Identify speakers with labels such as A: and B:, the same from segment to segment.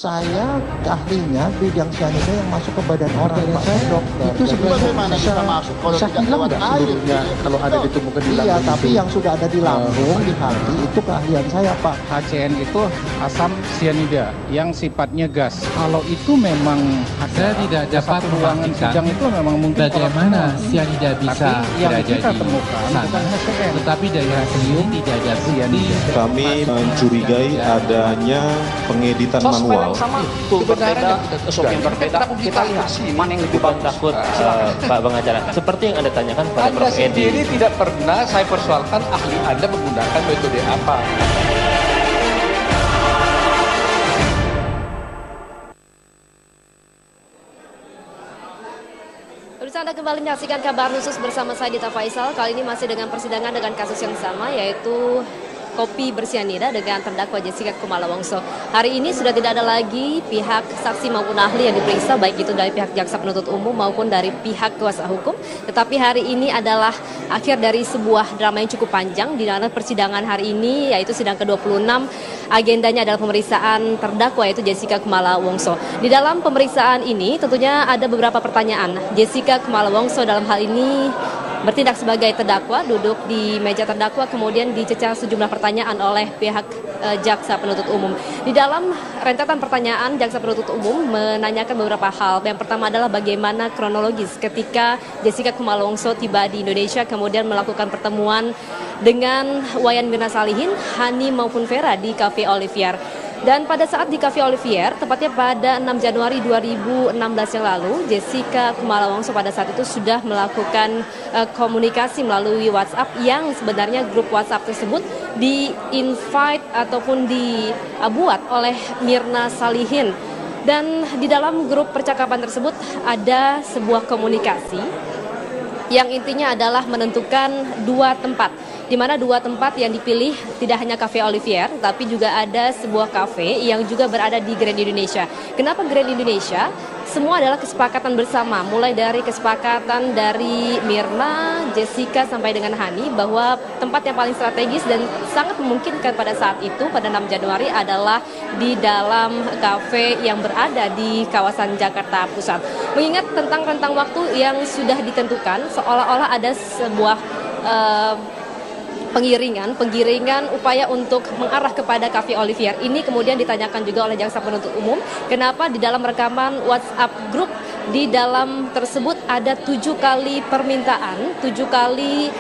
A: Saya ahlinya bidang cyanida yang masuk ke badan orang, Pak, dokter.
B: Itu sebenarnya bisa masuk kalau tidak lewat air
A: kalau ada ditemukan di lambung. Iya, tapi yang sudah ada di lambung, di hati, itu keahlian saya, Pak.
C: HCN itu asam cyanida yang sifatnya gas. Kalau itu memang
D: saya tidak dapat
C: ruangan sidang itu memang mungkin
D: bagaimana cyanida bisa
C: yang
D: berada
C: kita
D: di
C: temukan
D: sana.
C: bukan HCN.
D: Tetapi dari hasil ini tidak ada cyanida.
E: Kami mencurigai adanya pengeditan manual.
F: Berbeda, yang berbeda, kita lihat mana yang lebih bagus.
G: Takut, Pak pengacara. Seperti yang Anda tanyakan pada
F: Anda
G: Prof. Edi.
F: sendiri tidak pernah saya persoalkan ahli Anda menggunakan metode apa.
H: Pemirsa, Anda kembali menyaksikan kabar khusus bersama saya Dita Faisal. Kali ini masih dengan persidangan dengan kasus yang sama, yaitu kopi bersianida dengan terdakwa Jessica Kumala Wongso. Hari ini sudah tidak ada lagi pihak saksi maupun ahli yang diperiksa, baik itu dari pihak jaksa penuntut umum maupun dari pihak kuasa hukum. Tetapi hari ini adalah akhir dari sebuah drama yang cukup panjang, di mana persidangan hari ini, yaitu sidang ke-26, agendanya adalah pemeriksaan terdakwa, yaitu Jessica Kumala Wongso. Di dalam pemeriksaan ini tentunya ada beberapa pertanyaan. Jessica Kumala Wongso dalam hal ini bertindak sebagai terdakwa, duduk di meja terdakwa, kemudian dicecar sejumlah pertanyaan oleh pihak jaksa penuntut umum. Di dalam rentetan pertanyaan, jaksa penuntut umum menanyakan beberapa hal. Yang pertama adalah bagaimana kronologis ketika Jessica Kumala Wongso tiba di Indonesia, kemudian melakukan pertemuan dengan Wayan Mirna Salihin, Hani maupun Vera di Cafe Olivier. Dan pada saat di Cafe Olivier, tepatnya pada 6 Januari 2016 yang lalu, Jessica Kumala Wongso pada saat itu sudah melakukan komunikasi melalui WhatsApp, yang sebenarnya grup WhatsApp tersebut di-invite ataupun dibuat oleh Mirna Salihin. Dan di dalam grup percakapan tersebut ada sebuah komunikasi yang intinya adalah menentukan dua tempat, di mana dua tempat yang dipilih tidak hanya Cafe Olivier, tapi juga ada sebuah kafe yang juga berada di Grand Indonesia. Kenapa Grand Indonesia? Semua adalah kesepakatan bersama, mulai dari kesepakatan dari Mirna, Jessica, sampai dengan Hani, bahwa tempat yang paling strategis dan sangat memungkinkan pada saat itu, pada 6 Januari, adalah di dalam kafe yang berada di kawasan Jakarta Pusat. Mengingat tentang rentang waktu yang sudah ditentukan, seolah-olah ada sebuah penggiringan upaya untuk mengarah kepada Cafe Olivier. Ini kemudian ditanyakan juga oleh jaksa penuntut umum, kenapa di dalam rekaman WhatsApp grup di dalam tersebut ada 7 kali permintaan, 7 kali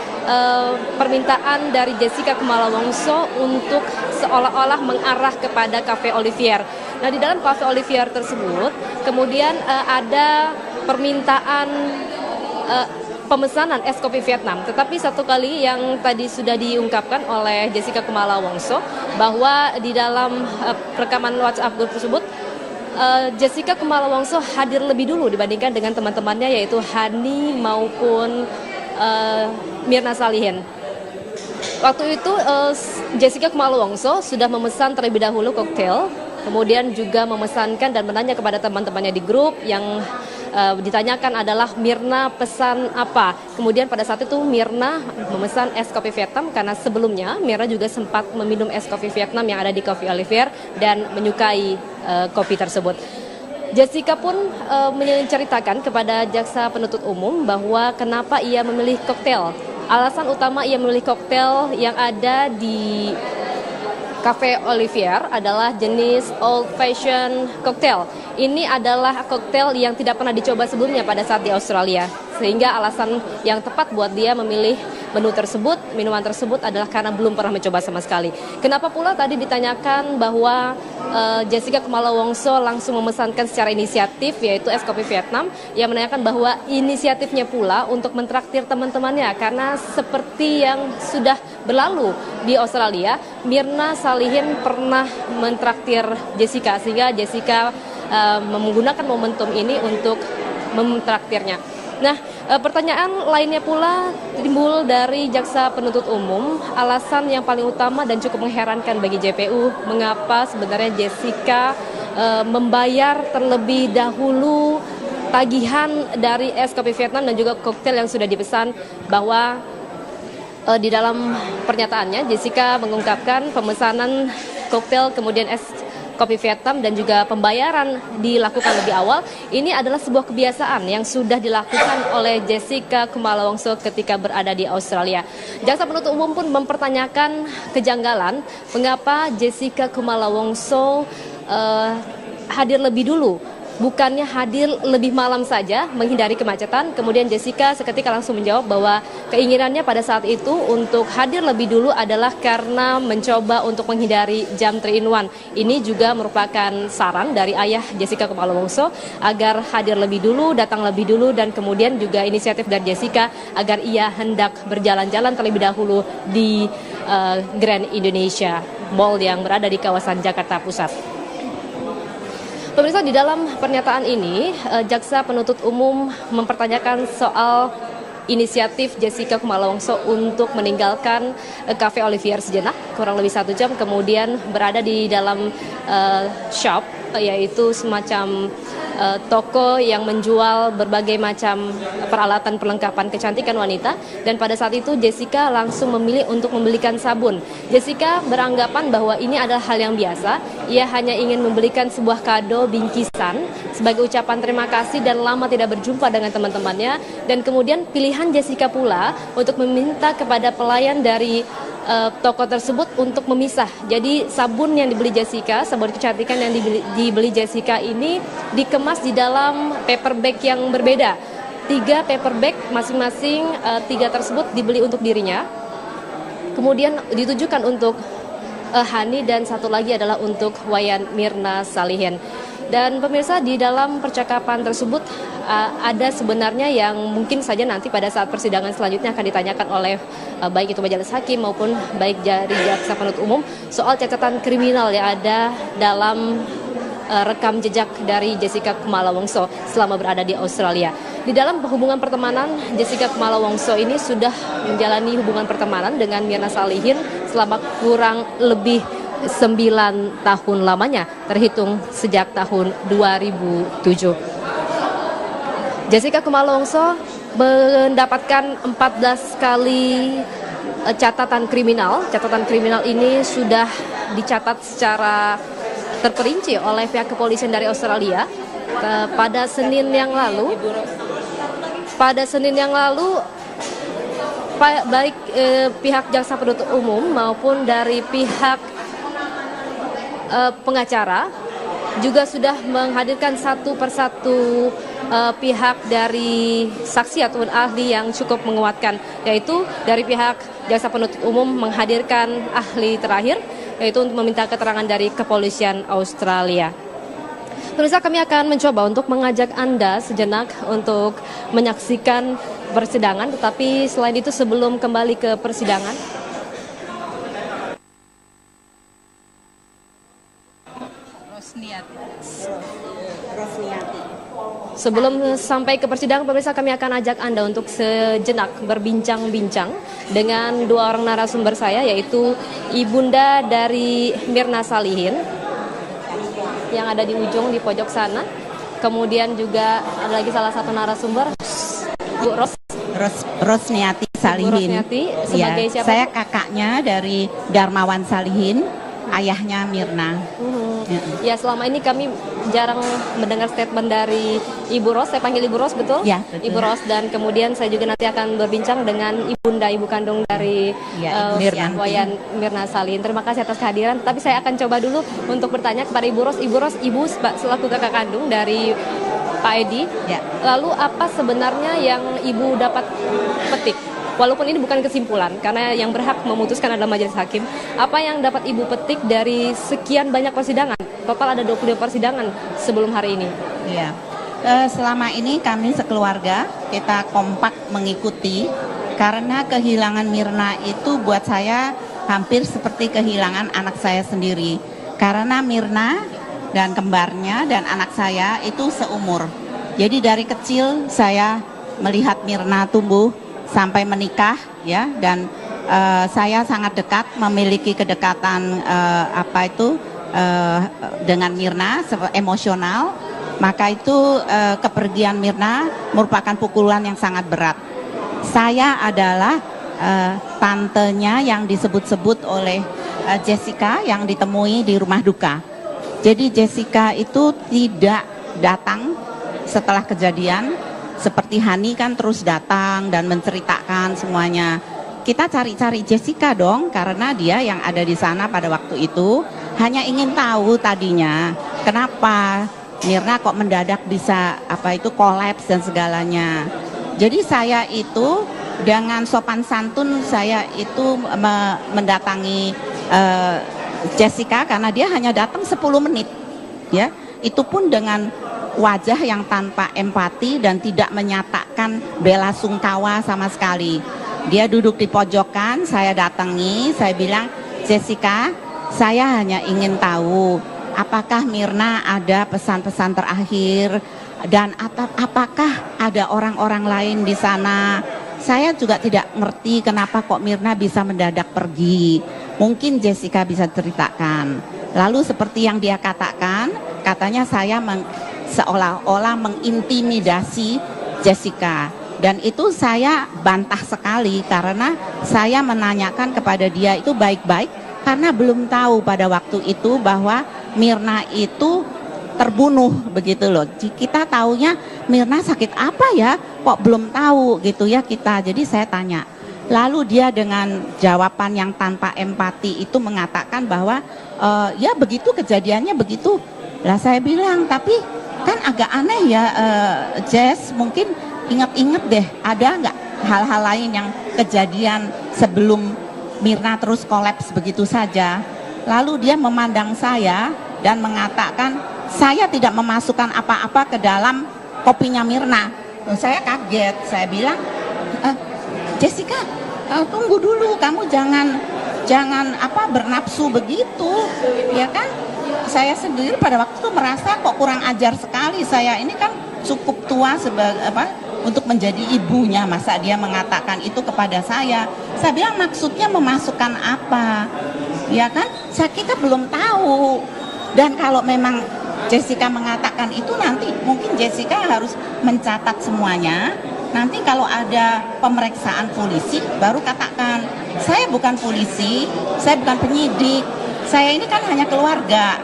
H: permintaan dari Jessica Kumala Wongso untuk seolah-olah mengarah kepada Cafe Olivier. Nah, di dalam Cafe Olivier tersebut kemudian ada permintaan pemesanan es kopi Vietnam. Tetapi satu kali yang tadi sudah diungkapkan oleh Jessica Kumala Wongso, bahwa di dalam rekaman WhatsApp grup tersebut, Jessica Kumala Wongso hadir lebih dulu dibandingkan dengan teman-temannya, yaitu Hani maupun Mirna Salihin. Waktu itu Jessica Kumala Wongso sudah memesan terlebih dahulu koktail, kemudian juga memesankan dan menanya kepada teman-temannya di grup. Yang ditanyakan adalah Mirna pesan apa. Kemudian pada saat itu Mirna memesan es kopi Vietnam, karena sebelumnya Mirna juga sempat meminum es kopi Vietnam yang ada di Cafe Olivier dan menyukai kopi tersebut. Jessica pun menceritakan kepada jaksa penuntut umum bahwa kenapa ia memilih koktail. Alasan utama ia memilih koktail yang ada di Cafe Olivier adalah jenis old fashion cocktail. Ini adalah koktail yang tidak pernah dicoba sebelumnya pada saat di Australia. Sehingga alasan yang tepat buat dia memilih menu tersebut, minuman tersebut, adalah karena belum pernah mencoba sama sekali. Kenapa pula tadi ditanyakan bahwa Jessica Kumala Wongso langsung memesankan secara inisiatif, yaitu es kopi Vietnam, yang menanyakan bahwa inisiatifnya pula untuk mentraktir teman-temannya, karena seperti yang sudah berlalu di Australia, Mirna Salihin pernah mentraktir Jessica, sehingga Jessica menggunakan momentum ini untuk mentraktirnya. Nah, pertanyaan lainnya pula timbul dari jaksa penuntut umum. Alasan yang paling utama dan cukup mengherankan bagi JPU, mengapa sebenarnya Jessica membayar terlebih dahulu tagihan dari es kopi Vietnam dan juga koktail yang sudah dipesan, bahwa di dalam pernyataannya Jessica mengungkapkan pemesanan koktail kemudian es kopi Vietnam dan juga pembayaran dilakukan lebih awal, ini adalah sebuah kebiasaan yang sudah dilakukan oleh Jessica Kumala Wongso ketika berada di Australia. Jaksa penuntut umum pun mempertanyakan kejanggalan mengapa Jessica Kumala Wongso hadir lebih dulu. Bukannya hadir lebih malam saja menghindari kemacetan. Kemudian Jessica seketika langsung menjawab bahwa keinginannya pada saat itu untuk hadir lebih dulu adalah karena mencoba untuk menghindari jam 3-in-1. Ini juga merupakan saran dari ayah Jessica Kumala Wongso agar hadir lebih dulu, datang lebih dulu, dan kemudian juga inisiatif dari Jessica agar ia hendak berjalan-jalan terlebih dahulu di Grand Indonesia Mall yang berada di kawasan Jakarta Pusat. Pemirsa, di dalam pernyataan ini, jaksa penuntut umum mempertanyakan soal inisiatif Jessica Kumala Wongso untuk meninggalkan Cafe Olivier sejenak, kurang lebih 1 jam, kemudian berada di dalam shop, yaitu semacam toko yang menjual berbagai macam peralatan perlengkapan kecantikan wanita, dan pada saat itu Jessica langsung memilih untuk membelikan sabun. Jessica beranggapan bahwa ini adalah hal yang biasa, ia hanya ingin membelikan sebuah kado bingkisan sebagai ucapan terima kasih dan lama tidak berjumpa dengan teman-temannya, dan kemudian pilihan Jessica pula untuk meminta kepada pelayan dari toko tersebut untuk memisah. Jadi sabun yang dibeli Jessica, sabun kecantikan yang dibeli Jessica ini dikemas di dalam paper bag yang berbeda. 3 paper bag masing-masing, 3 tersebut dibeli untuk dirinya. Kemudian ditujukan untuk Hani dan 1 lagi adalah untuk Wayan Mirna Salihin. Dan pemirsa, di dalam percakapan tersebut ada sebenarnya yang mungkin saja nanti pada saat persidangan selanjutnya akan ditanyakan oleh baik itu majelis hakim maupun baik dari jaksa penuntut umum soal catatan kriminal yang ada dalam rekam jejak dari Jessica Kumala Wongso selama berada di Australia. Di dalam hubungan pertemanan, Jessica Kumala Wongso ini sudah menjalani hubungan pertemanan dengan Mirna Salihin selama kurang lebih 9 tahun lamanya, terhitung sejak tahun 2007. Jessica Kumala Wongso mendapatkan 14 kali catatan kriminal. Catatan kriminal ini sudah dicatat secara terperinci oleh pihak kepolisian dari Australia. Pada Senin yang lalu, baik pihak jaksa penuntut umum maupun dari pihak pengacara juga sudah menghadirkan satu persatu pihak dari saksi ataupun ahli yang cukup menguatkan, yaitu dari pihak jaksa penuntut umum menghadirkan ahli terakhir, yaitu untuk meminta keterangan dari kepolisian Australia. Pemirsa, kami akan mencoba untuk mengajak Anda sejenak untuk menyaksikan persidangan, tetapi selain itu sebelum kembali ke persidangan, sebelum sampai ke persidangan, pemirsa, kami akan ajak Anda untuk sejenak berbincang-bincang dengan 2 orang narasumber saya, yaitu ibunda dari Mirna Salihin yang ada di ujung di pojok sana. Kemudian juga ada lagi salah satu narasumber, Bu
I: Rosniati Salihin.
H: Bu Rosniati sebagai siapa?
I: Saya kakaknya dari Darmawan Salihin, ayahnya Mirna.
H: Ya, selama ini kami jarang mendengar statement dari Ibu Ros. Saya panggil Ibu Ros, betul?
I: Ya, betul.
H: Ibu Ros, dan kemudian saya juga nanti akan berbincang dengan ibunda, ibu kandung dari Wayan Mirna Salihin. Terima kasih atas kehadiran. Tapi saya akan coba dulu untuk bertanya kepada Ibu Ros. Ibu Ros, Ibu selaku kakak kandung dari Pak Edi.
I: Ya.
H: Lalu apa sebenarnya yang Ibu dapat petik? Walaupun ini bukan kesimpulan, karena yang berhak memutuskan adalah majelis hakim. Apa yang dapat Ibu petik dari sekian banyak persidangan? Total ada 22 persidangan sebelum hari ini.
I: Iya. Selama ini kami sekeluarga, kita kompak mengikuti. Karena kehilangan Mirna itu buat saya hampir seperti kehilangan anak saya sendiri. Karena Mirna dan kembarnya dan anak saya itu seumur. Jadi dari kecil saya melihat Mirna tumbuh sampai menikah, ya, dan saya sangat dekat, memiliki kedekatan dengan Mirna, emosional. Maka itu kepergian Mirna merupakan pukulan yang sangat berat. Saya adalah tantenya yang disebut-sebut oleh Jessica yang ditemui di rumah duka. Jadi Jessica itu tidak datang setelah kejadian, seperti Hani kan terus datang dan menceritakan semuanya. Kita cari-cari Jessica dong, karena dia yang ada di sana pada waktu itu hanya ingin tahu tadinya kenapa Mirna kok mendadak bisa kolaps dan segalanya. Jadi saya itu dengan sopan santun saya itu mendatangi Jessica karena dia hanya datang 10 menit, ya. Itu pun dengan wajah yang tanpa empati dan tidak menyatakan bela sungkawa sama sekali. Dia duduk di pojokan, saya datangi, saya bilang, Jessica, saya hanya ingin tahu apakah Mirna ada pesan-pesan terakhir dan apakah ada orang-orang lain di sana. Saya juga tidak ngerti kenapa kok Mirna bisa mendadak pergi. Mungkin Jessica bisa ceritakan. Lalu seperti yang dia katakan, katanya saya seolah-olah mengintimidasi Jessica. Dan itu saya bantah sekali karena saya menanyakan kepada dia itu baik-baik karena belum tahu pada waktu itu bahwa Mirna itu terbunuh begitu loh. Kita taunya Mirna sakit apa ya, kok belum tahu gitu ya kita. Jadi saya tanya. Lalu dia dengan jawaban yang tanpa empati itu mengatakan bahwa ya begitu kejadiannya begitu. Lah saya bilang tapi kan agak aneh ya Jess, mungkin ingat-ingat deh, ada nggak hal-hal lain yang kejadian sebelum Mirna terus kolaps begitu saja? Lalu dia memandang saya dan mengatakan, saya tidak memasukkan apa-apa ke dalam kopinya Mirna. Saya kaget, saya bilang, Jessica, tunggu dulu, kamu jangan bernafsu begitu, ya kan? Saya sendiri pada waktu itu merasa kok kurang ajar sekali. Saya ini kan cukup tua untuk menjadi ibunya, masa dia mengatakan itu kepada saya. Saya bilang maksudnya memasukkan apa? Ya kan? Kita belum tahu. Dan kalau memang Jessica mengatakan itu, nanti mungkin Jessica harus mencatat semuanya. Nanti kalau ada pemeriksaan polisi baru katakan, saya bukan polisi, saya bukan penyidik, saya ini kan hanya keluarga.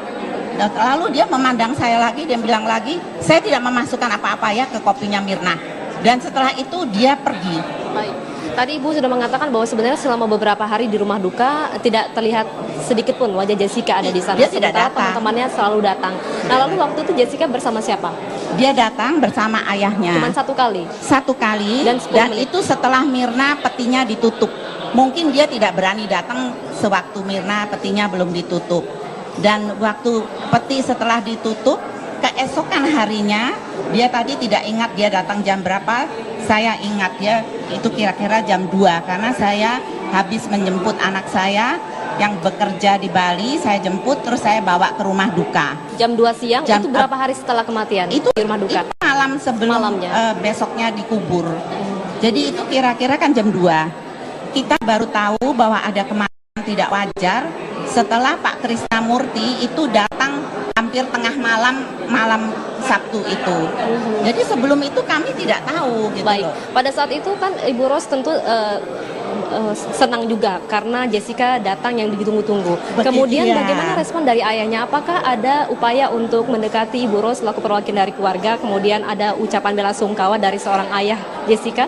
I: Lalu dia memandang saya lagi dan bilang lagi, saya tidak memasukkan apa-apa ya ke kopinya Mirna. Dan setelah itu dia pergi.
H: Baik. Tadi Ibu sudah mengatakan bahwa sebenarnya selama beberapa hari di rumah duka tidak terlihat sedikit pun wajah Jessica ada di sana.
I: Dia tidak datang.
H: Teman-temannya selalu datang. Nah lalu waktu itu Jessica bersama siapa?
I: Dia datang bersama ayahnya.
H: Cuma satu kali?
I: Satu kali, dan itu setelah Mirna petinya ditutup. Mungkin dia tidak berani datang sewaktu Mirna petinya belum ditutup. Dan waktu peti setelah ditutup, keesokan harinya, dia tadi tidak ingat dia datang jam berapa. Saya ingat dia itu kira-kira jam 2 karena saya habis menjemput anak saya yang bekerja di Bali. Saya jemput terus saya bawa ke rumah duka.
H: Jam 2 siang, itu berapa hari setelah kematian
I: itu,
H: di rumah duka?
I: Itu malam sebelum besoknya dikubur. Jadi itu kira-kira kan jam 2. Kita baru tahu bahwa ada kematian tidak wajar setelah Pak Krisnamurti itu datang hampir tengah malam Sabtu itu. Jadi sebelum itu kami tidak tahu gitu.
H: Baik. Pada saat itu kan Ibu Ros tentu senang juga karena Jessica datang yang ditunggu-tunggu. Kemudian bagaimana respon dari ayahnya? Apakah ada upaya untuk mendekati Ibu Ros selaku perwakilan dari keluarga? Kemudian ada ucapan bela sungkawa dari seorang ayah Jessica?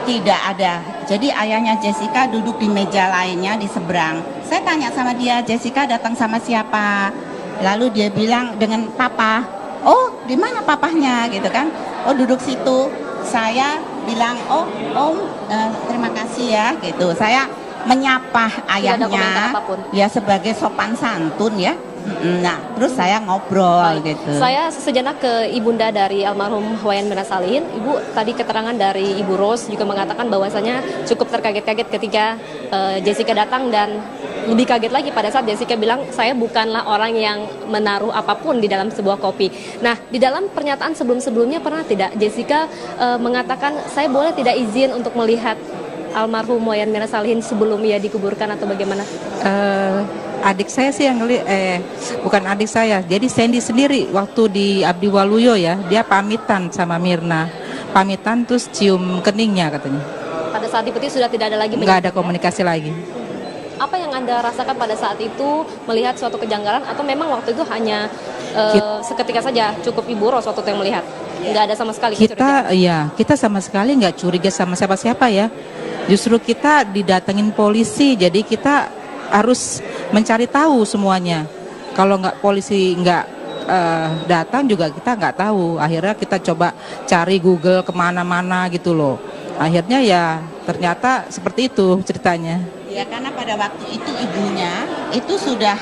I: Tidak ada. Jadi ayahnya Jessica duduk di meja lainnya di seberang. Saya tanya sama dia, Jessica datang sama siapa? Lalu dia bilang dengan papa. Oh, di mana papahnya gitu kan? Oh, duduk situ. Saya bilang, terima kasih ya gitu. Saya menyapa ayahnya ya sebagai sopan santun ya. Nah, terus saya ngobrol gitu.
H: Saya sejenak ke ibunda dari almarhum Wayan Mirna Salihin. Ibu, tadi keterangan dari Ibu Ros juga mengatakan bahwasanya cukup terkaget-kaget ketika Jessica datang, dan lebih kaget lagi pada saat Jessica bilang, saya bukanlah orang yang menaruh apapun di dalam sebuah kopi. Nah, di dalam pernyataan sebelum-sebelumnya pernah tidak Jessica mengatakan, saya boleh tidak izin untuk melihat almarhum Wayan Mirna Salihin sebelum ia dikuburkan atau bagaimana?
J: Adik saya sih yang bukan adik saya. Jadi Sandy sendiri waktu di Abdi Waluyo ya, dia pamitan sama Mirna. Pamitan terus cium keningnya katanya.
H: Pada saat di peti sudah tidak ada lagi?
J: Nggak ada komunikasi lagi.
H: Apa yang Anda rasakan pada saat itu melihat suatu kejanggalan atau memang waktu itu hanya seketika saja cukup Ibu Ros waktu itu yang melihat? Nggak ada sama sekali kecurigaan?
J: Kita sama sekali nggak curiga sama siapa-siapa ya. Justru kita didatengin polisi, jadi kita harus mencari tahu semuanya. Kalau nggak polisi nggak datang juga kita nggak tahu. Akhirnya kita coba cari Google kemana-mana gitu loh. Akhirnya ya ternyata seperti itu ceritanya.
I: Ya karena pada waktu itu ibunya itu sudah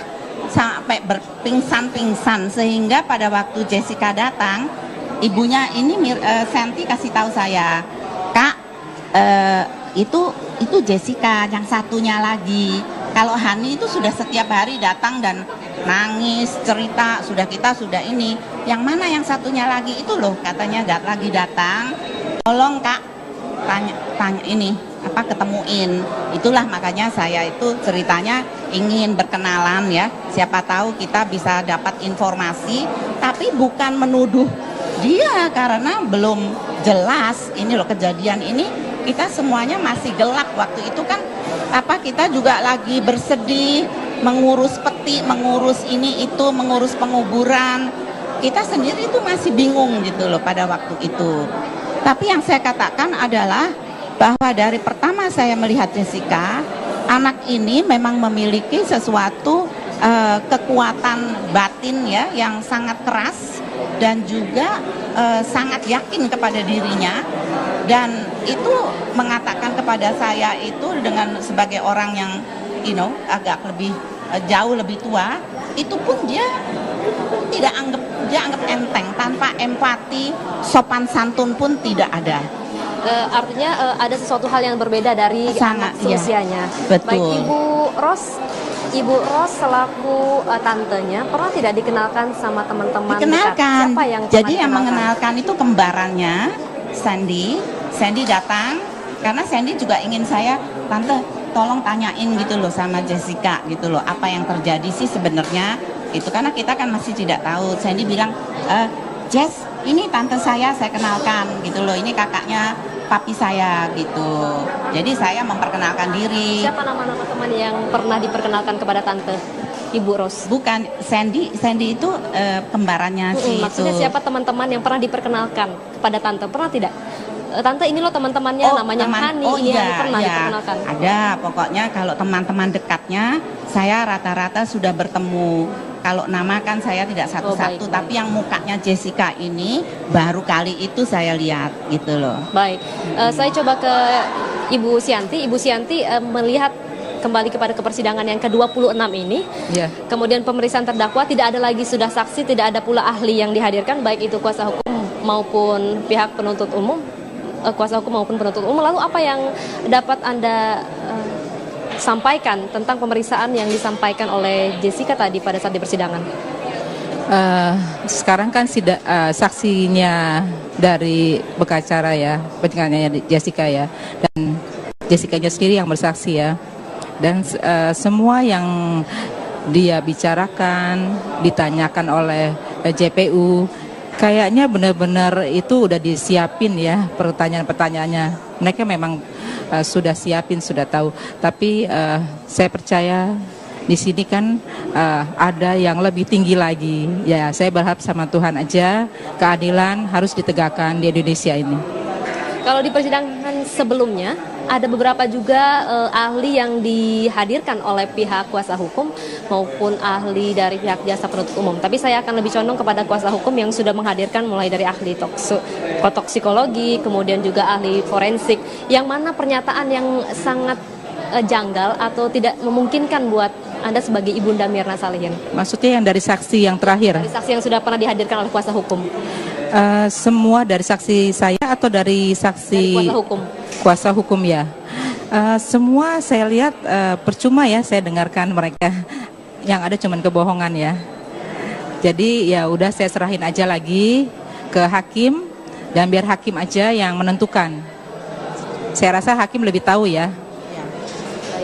I: sampai berpingsan-pingsan sehingga pada waktu Jessica datang, ibunya ini Santi kasih tahu saya, Kak, itu Jessica, yang satunya lagi. Kalau Hani itu sudah setiap hari datang dan nangis, cerita, kita sudah ini. Yang mana yang satunya lagi itu loh, katanya lagi datang. Tolong Kak, tanya ini, ketemuin. Itulah makanya saya itu ceritanya ingin berkenalan ya. Siapa tahu kita bisa dapat informasi, tapi bukan menuduh dia karena belum jelas ini loh kejadian ini. Kita semuanya masih gelap waktu itu kan, kita juga lagi bersedih, mengurus peti, mengurus ini itu, mengurus penguburan. Kita sendiri itu masih bingung gitu loh pada waktu itu. Tapi yang saya katakan adalah bahwa dari pertama saya melihat Jessica, anak ini memang memiliki sesuatu kekuatan batin ya yang sangat keras dan juga sangat yakin kepada dirinya. Dan itu mengatakan kepada saya itu dengan sebagai orang yang agak lebih jauh lebih tua, itu pun dia anggap enteng, tanpa empati, sopan santun pun tidak ada.
H: Artinya ada sesuatu hal yang berbeda dari
I: sangat,
H: anak seusianya.
I: Betul.
H: Baik Ibu Ros selaku tantenya pernah tidak dikenalkan sama teman-teman
I: dikenalkan.
H: Dekat? Siapa yang
I: jadi yang mengenalkan itu kembarannya Sandy datang karena Sandy juga ingin saya, tante tolong tanyain gitu loh sama Jessica gitu loh, apa yang terjadi sih sebenarnya itu, karena kita kan masih tidak tahu. Sandy bilang, Jess ini tante saya kenalkan gitu loh, ini kakaknya papi saya gitu. Jadi saya memperkenalkan diri.
H: Siapa nama-nama teman yang pernah diperkenalkan kepada tante Ibu Ros?
I: Bukan, Sandy itu kembarannya
H: maksudnya siapa teman-teman yang pernah diperkenalkan kepada tante? Pernah tidak? Tante ini loh teman-temannya namanya Hani, ini yang pernah diperkenalkan.
I: Ada, pokoknya kalau teman-teman dekatnya saya rata-rata sudah bertemu. Kalau nama kan saya tidak satu-satu, tapi yang mukanya Jessica ini baru kali itu saya lihat gitu loh.
H: Baik, saya coba ke Ibu Sianti. Ibu Sianti melihat kembali kepada persidangan yang ke-26 ini. Yeah. Kemudian pemeriksaan terdakwa, tidak ada lagi sudah saksi, tidak ada pula ahli yang dihadirkan, baik itu kuasa hukum maupun pihak penuntut umum. Kuasa hukum maupun penuntut umum. Lalu apa yang dapat Anda sampaikan tentang pemeriksaan yang disampaikan oleh Jessica tadi pada saat di persidangan?
J: Sekarang kan saksinya dari pengacara ya, pengacaranya Jessica ya, dan Jessica-nya sendiri yang bersaksi ya, dan semua yang dia bicarakan, ditanyakan oleh JPU, kayaknya benar-benar itu udah disiapin ya pertanyaan-pertanyaannya. Mereka memang sudah siapin, sudah tahu. Tapi saya percaya di sini kan ada yang lebih tinggi lagi. Ya, saya berharap sama Tuhan aja keadilan harus ditegakkan di Indonesia ini.
H: Kalau di persidangan sebelumnya ada beberapa juga ahli yang dihadirkan oleh pihak kuasa hukum maupun ahli dari pihak jasa penuntut umum. Tapi saya akan lebih condong kepada kuasa hukum yang sudah menghadirkan mulai dari ahli toksikologi, kemudian juga ahli forensik, yang mana pernyataan yang sangat janggal atau tidak memungkinkan buat Anda sebagai Ibunda Mirna Salihin.
J: Maksudnya yang dari saksi yang terakhir?
H: Dari saksi yang sudah pernah dihadirkan oleh kuasa hukum.
J: Semua dari saksi saya atau dari saksi
H: dari kuasa hukum?
J: Kuasa hukum ya. Semua saya lihat percuma ya saya dengarkan mereka. Yang ada cuman kebohongan ya. Jadi ya udah saya serahin aja lagi ke hakim dan biar hakim aja yang menentukan. Saya rasa hakim lebih tahu ya.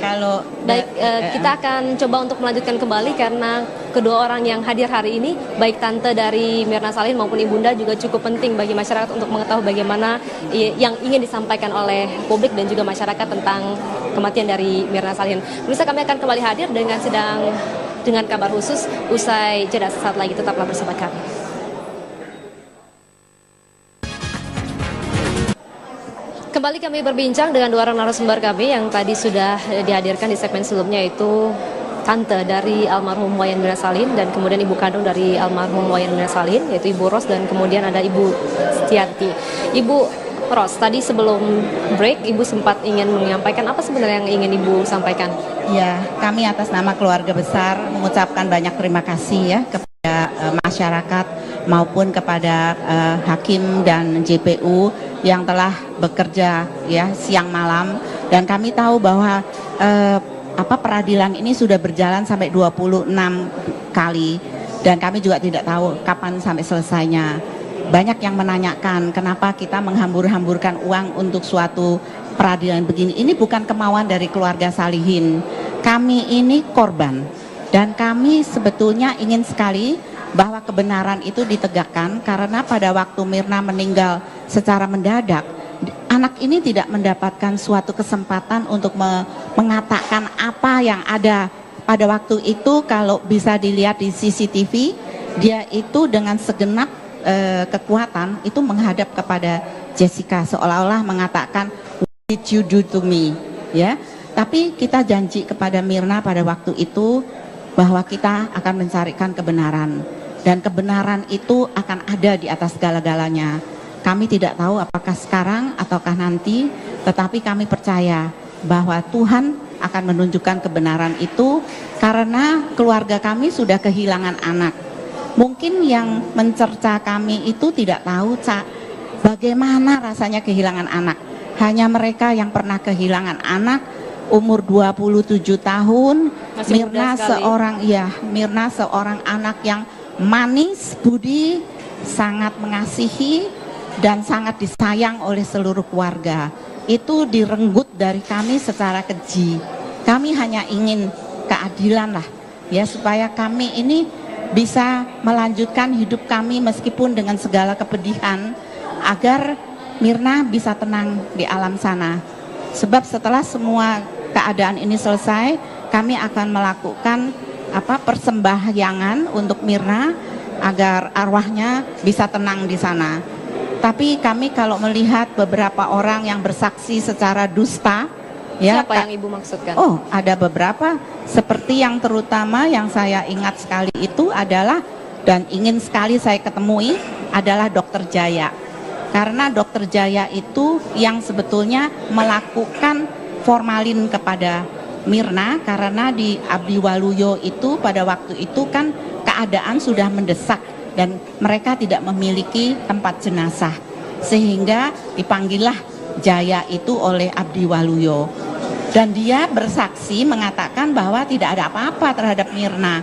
I: Kalau
H: Baik, kita akan coba untuk melanjutkan kembali karena kedua orang yang hadir hari ini, baik tante dari Myrna Salihin maupun ibunda juga cukup penting bagi masyarakat untuk mengetahui bagaimana yang ingin disampaikan oleh publik dan juga masyarakat tentang kematian dari Myrna Salihin. Pemirsa, kami akan kembali hadir dengan kabar khusus usai jeda sesaat lagi. Tetaplah bersama kami. Kembali kami berbincang dengan dua orang narasumber kami yang tadi sudah dihadirkan di segmen sebelumnya, yaitu tante dari almarhum Wayan Mirna Salihin dan kemudian ibu kandung dari almarhum Wayan Mirna Salihin, yaitu Ibu Ros, dan kemudian ada Ibu Setiati. Ibu Ros, tadi sebelum break Ibu sempat ingin menyampaikan apa sebenarnya yang ingin Ibu sampaikan?
I: Ya, kami atas nama keluarga besar mengucapkan banyak terima kasih ya kepada masyarakat maupun kepada hakim dan JPU yang telah bekerja ya siang malam, dan kami tahu bahwa peradilan ini sudah berjalan sampai 26 kali dan kami juga tidak tahu kapan sampai selesainya. Banyak yang menanyakan kenapa kita menghambur-hamburkan uang untuk suatu peradilan begini. Ini bukan kemauan dari keluarga Salihin. Kami ini korban dan kami sebetulnya ingin sekali bahwa kebenaran itu ditegakkan, karena pada waktu Myrna meninggal secara mendadak, anak ini tidak mendapatkan suatu kesempatan untuk mengatakan apa yang ada pada waktu itu. Kalau bisa dilihat di CCTV, dia itu dengan segenap kekuatan itu menghadap kepada Jessica seolah-olah mengatakan, "What did you do to me?" Ya, tapi kita janji kepada Myrna pada waktu itu bahwa kita akan mencarikan kebenaran. Dan kebenaran itu akan ada di atas segala-galanya. Kami tidak tahu apakah sekarang ataukah nanti, tetapi kami percaya bahwa Tuhan akan menunjukkan kebenaran itu, karena keluarga kami sudah kehilangan anak. Mungkin yang mencerca kami itu tidak tahu bagaimana rasanya kehilangan anak. Hanya mereka yang pernah kehilangan anak umur 27 tahun. Myrna seorang anak yang manis, budi, sangat mengasihi dan sangat disayang oleh seluruh keluarga. Itu direnggut dari kami secara keji. Kami hanya ingin keadilan lah ya, supaya kami ini bisa melanjutkan hidup kami meskipun dengan segala kepedihan, agar Myrna bisa tenang di alam sana. Sebab setelah semua keadaan ini selesai, kami akan melakukan persembahyangan untuk Myrna agar arwahnya bisa tenang di sana. Tapi kami kalau melihat beberapa orang yang bersaksi secara dusta, ya.
H: Siapa yang Ibu maksudkan?
I: Oh, ada beberapa, seperti yang terutama yang saya ingat sekali itu adalah, dan ingin sekali saya ketemui, adalah Dr. Jaya. Karena Dr. Jaya itu yang sebetulnya melakukan formalin kepada Myrna, karena di Abdi Waluyo itu pada waktu itu kan keadaan sudah mendesak dan mereka tidak memiliki tempat jenazah, sehingga dipanggillah Jaya itu oleh Abdi Waluyo, dan dia bersaksi mengatakan bahwa tidak ada apa-apa terhadap Myrna,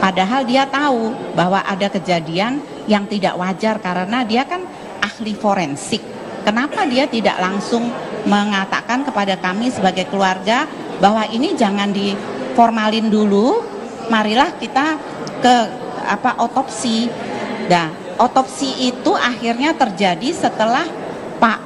I: padahal dia tahu bahwa ada kejadian yang tidak wajar karena dia kan ahli forensik. Kenapa dia tidak langsung mengatakan kepada kami sebagai keluarga bahwa ini jangan diformalin dulu, marilah kita ke otopsi. Nah, otopsi itu akhirnya terjadi setelah Pak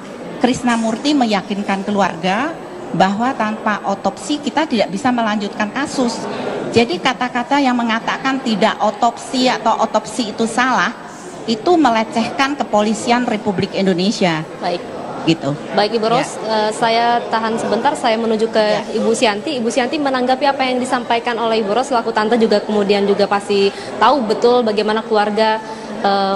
I: Krisnamurti meyakinkan keluarga bahwa tanpa otopsi kita tidak bisa melanjutkan kasus. Jadi kata-kata yang mengatakan tidak otopsi atau otopsi itu salah, itu melecehkan kepolisian Republik Indonesia.
H: Baik.
I: Gitu.
H: Baik Ibu Ros, saya tahan sebentar, saya menuju ke Ibu Sianti. Ibu Sianti, menanggapi apa yang disampaikan oleh Ibu Ros selaku tante, juga kemudian juga pasti tahu betul bagaimana keluarga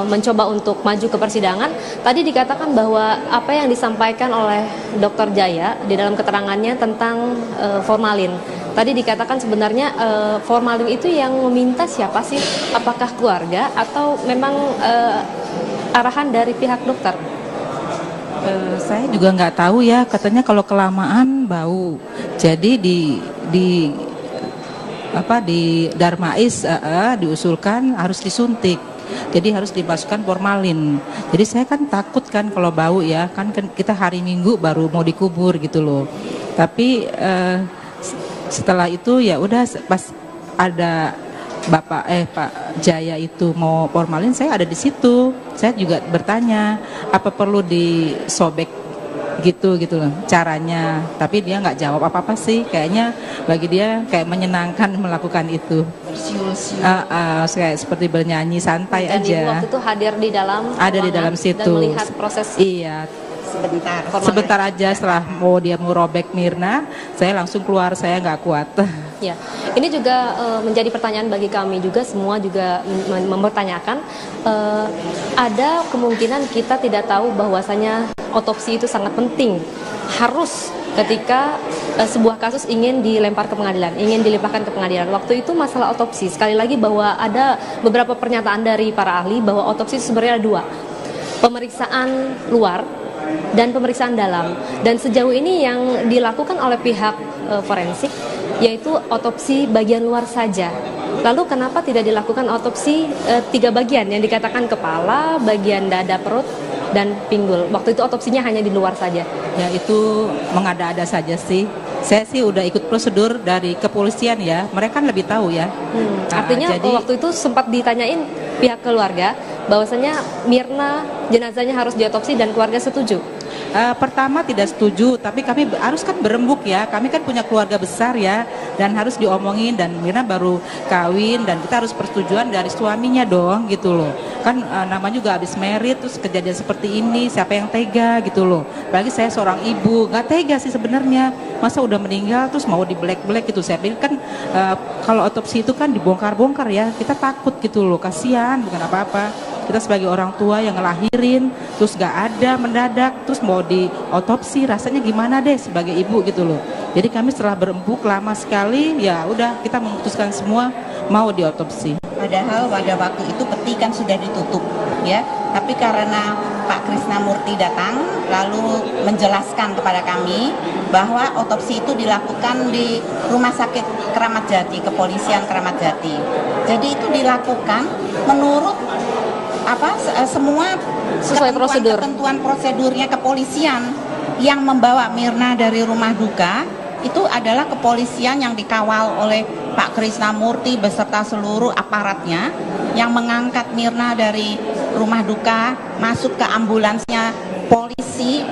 H: mencoba untuk maju ke persidangan. Tadi dikatakan bahwa apa yang disampaikan oleh Dr. Jaya di dalam keterangannya tentang formalin. Tadi dikatakan sebenarnya formalin itu yang meminta siapa sih? Apakah keluarga atau memang arahan dari pihak dokter?
J: Saya juga nggak tahu ya, katanya kalau kelamaan bau. Jadi di Darmais diusulkan harus disuntik. Jadi harus dimasukkan formalin. Jadi saya kan takut kan kalau bau ya, kan kita hari Minggu baru mau dikubur gitu loh. Tapi Setelah itu ya udah pas ada Pak Jaya itu mau formalin, saya ada di situ. Saya juga bertanya apa perlu disobek gitu loh caranya, tapi dia nggak jawab apa sih. Kayaknya bagi dia kayak menyenangkan melakukan itu, kayak seperti bernyanyi santai
H: dan
J: aja.
H: Ibu waktu itu hadir di dalam
J: Ada di dalam situ
H: dan melihat proses.
J: Iya, sebentar aja setelah dia mau robek Mirna, saya langsung keluar, saya nggak kuat.
H: Ya, ini juga menjadi pertanyaan bagi kami juga, semua juga mempertanyakan, ada kemungkinan kita tidak tahu bahwasanya otopsi itu sangat penting, harus ketika sebuah kasus ingin dilempar ke pengadilan, ingin dilimpahkan ke pengadilan. Waktu itu masalah otopsi, sekali lagi bahwa ada beberapa pernyataan dari para ahli bahwa otopsi sebenarnya ada dua, pemeriksaan luar dan pemeriksaan dalam. Dan sejauh ini yang dilakukan oleh pihak forensik yaitu otopsi bagian luar saja. Lalu kenapa tidak dilakukan otopsi 3 bagian yang dikatakan kepala, bagian dada, perut, dan pinggul? Waktu itu otopsinya hanya di luar saja.
J: Ya itu mengada-ada saja sih. Saya sih udah ikut prosedur dari kepolisian ya. Mereka kan lebih tahu ya.
H: Artinya
J: jadi,
H: waktu itu sempat ditanyain pihak keluarga bahwasanya Mirna jenazahnya harus diotopsi dan keluarga setuju.
J: Pertama tidak setuju, tapi kami harus kan berembuk ya. Kami kan punya keluarga besar ya, dan harus diomongin. Dan Mirna baru kawin dan kita harus persetujuan dari suaminya dong gitu loh. Kan namanya juga habis merit, terus kejadian seperti ini, siapa yang tega gitu loh. Apalagi saya seorang ibu, nggak tega sih sebenarnya. Masa udah meninggal terus mau di black gitu. Saya pikir kan kalau otopsi itu kan dibongkar-bongkar ya. Kita takut gitu loh, kasihan, bukan apa-apa. Kita sebagai orang tua yang ngelahirin, terus gak ada mendadak, terus mau diotopsi, rasanya gimana deh sebagai ibu gitu loh. Jadi kami setelah berembuk lama sekali, ya udah kita memutuskan semua mau diotopsi.
I: Padahal pada waktu itu peti kan sudah ditutup, ya. Tapi karena Pak Krisnamurti datang, lalu menjelaskan kepada kami bahwa otopsi itu dilakukan di Rumah Sakit Kramat Jati, Kepolisian Kramat Jati. Jadi itu dilakukan menurut semua
H: sesuai prosedur.
I: Ketentuan prosedurnya kepolisian. Yang membawa Mirna dari rumah duka itu adalah kepolisian yang dikawal oleh Pak Krisnamurti beserta seluruh aparatnya, yang mengangkat Mirna dari rumah duka masuk ke ambulansnya polisi,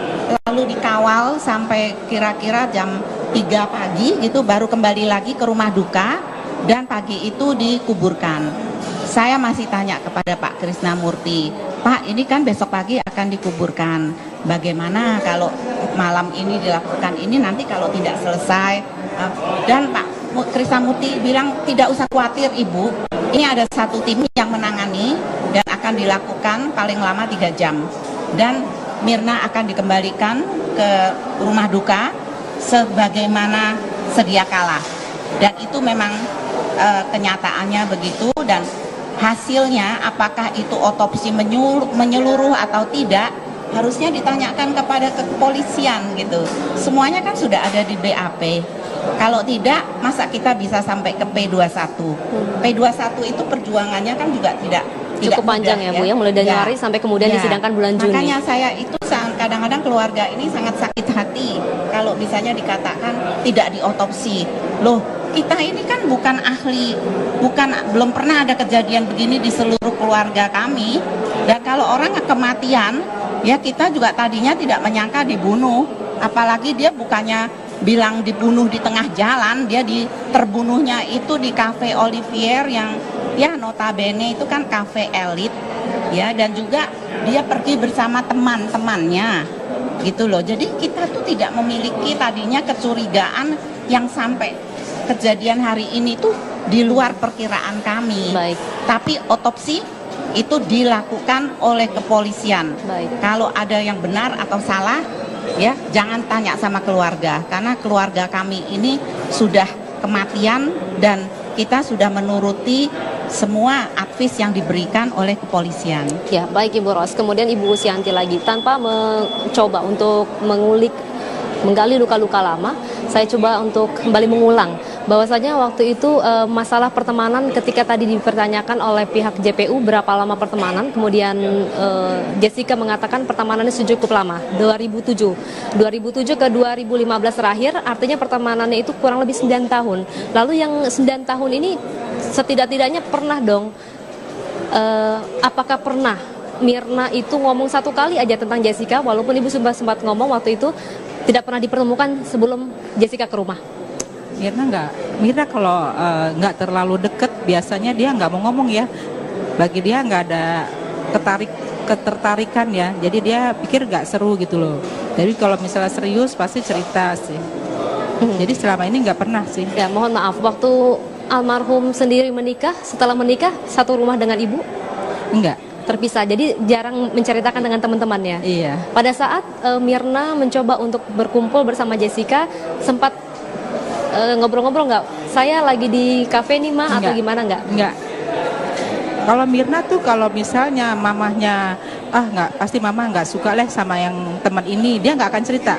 I: lalu dikawal sampai kira-kira jam 3 pagi gitu, baru kembali lagi ke rumah duka dan pagi itu dikuburkan. Saya masih tanya kepada Pak Krisnamurti, Pak, ini kan besok pagi akan dikuburkan. Bagaimana kalau malam ini dilakukan ini, nanti kalau tidak selesai? Dan Pak Krisnamurti bilang, tidak usah khawatir Ibu, ini ada satu tim yang menangani dan akan dilakukan paling lama 3 jam. Dan Mirna akan dikembalikan ke rumah duka sebagaimana sedia kala. Dan itu memang kenyataannya begitu, dan hasilnya apakah itu otopsi menyeluruh atau tidak harusnya ditanyakan kepada kepolisian gitu. Semuanya kan sudah ada di BAP. Kalau tidak, masa kita bisa sampai ke P21. P21 itu perjuangannya kan juga tidak
H: cukup panjang ya Bu ya, mulai dari Januari sampai kemudian disidangkan bulan Juni.
I: Makanya saya itu kadang-kadang keluarga ini sangat sakit hati kalau misalnya dikatakan tidak diotopsi. Loh, kita ini kan bukan ahli, belum pernah ada kejadian begini di seluruh keluarga kami. Dan kalau orang kematian, ya kita juga tadinya tidak menyangka dibunuh. Apalagi dia bukannya bilang dibunuh di tengah jalan, dia terbunuhnya itu di Cafe Olivier yang ya notabene itu kan kafe elit ya, dan juga dia pergi bersama teman-temannya gitu loh. Jadi kita tuh tidak memiliki tadinya kecurigaan yang sampai kejadian hari ini tuh di luar perkiraan kami.
H: Baik.
I: Tapi otopsi itu dilakukan oleh kepolisian.
H: Baik.
I: Kalau ada yang benar atau salah, ya jangan tanya sama keluarga, karena keluarga kami ini sudah kematian dan kita sudah menuruti semua advis yang diberikan oleh kepolisian.
H: Ya, baik Ibu Ros. Kemudian Ibu Usianti lagi, tanpa mencoba untuk menggali luka-luka lama, saya coba untuk kembali mengulang bahwasanya waktu itu masalah pertemanan ketika tadi dipertanyakan oleh pihak JPU berapa lama pertemanan, kemudian Jessica mengatakan pertemanannya cukup lama, 2007 ke 2015 terakhir, artinya pertemanannya itu kurang lebih 9 tahun. Lalu yang 9 tahun ini setidak-tidaknya pernah dong, apakah pernah Mirna itu ngomong satu kali aja tentang Jessica, walaupun ibu sempat ngomong waktu itu tidak pernah dipertemukan sebelum Jessica ke rumah?
J: Mirna kalau nggak terlalu deket biasanya dia nggak mau ngomong ya. Bagi dia nggak ada ketertarikan ya. Jadi dia pikir nggak seru gitu loh. Jadi kalau misalnya serius pasti cerita sih. Jadi selama ini nggak pernah sih.
H: Ya mohon maaf, waktu almarhum sendiri menikah, setelah menikah satu rumah dengan ibu?
J: Enggak.
H: Terpisah, jadi jarang menceritakan dengan teman-temannya.
J: Iya.
H: Pada saat Mirna mencoba untuk berkumpul bersama Jessica, sempat ngobrol-ngobrol nggak? Saya lagi di kafe nih mah, atau gimana nggak?
J: Nggak. Kalau Mirna tuh kalau misalnya mamahnya, pasti mama nggak suka sama yang teman ini, dia nggak akan cerita.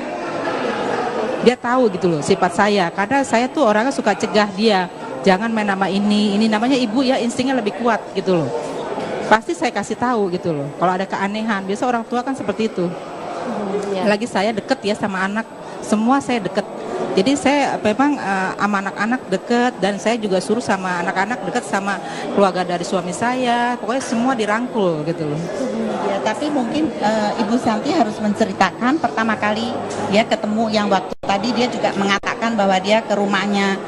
J: Dia tahu gitu loh sifat saya, karena saya tuh orangnya suka cegah dia, jangan main nama ini namanya ibu ya, instingnya lebih kuat gitu loh. Pasti saya kasih tahu gitu loh. Kalau ada keanehan, biasa orang tua kan seperti itu. Lagi saya deket ya sama anak, semua saya deket. Jadi saya memang sama anak-anak deket, dan saya juga suruh sama anak-anak deket sama keluarga dari suami saya. Pokoknya semua dirangkul gitu loh.
I: Ya, tapi mungkin Ibu Santi harus menceritakan pertama kali dia ketemu yang waktu tadi dia juga mengatakan bahwa dia ke rumahnya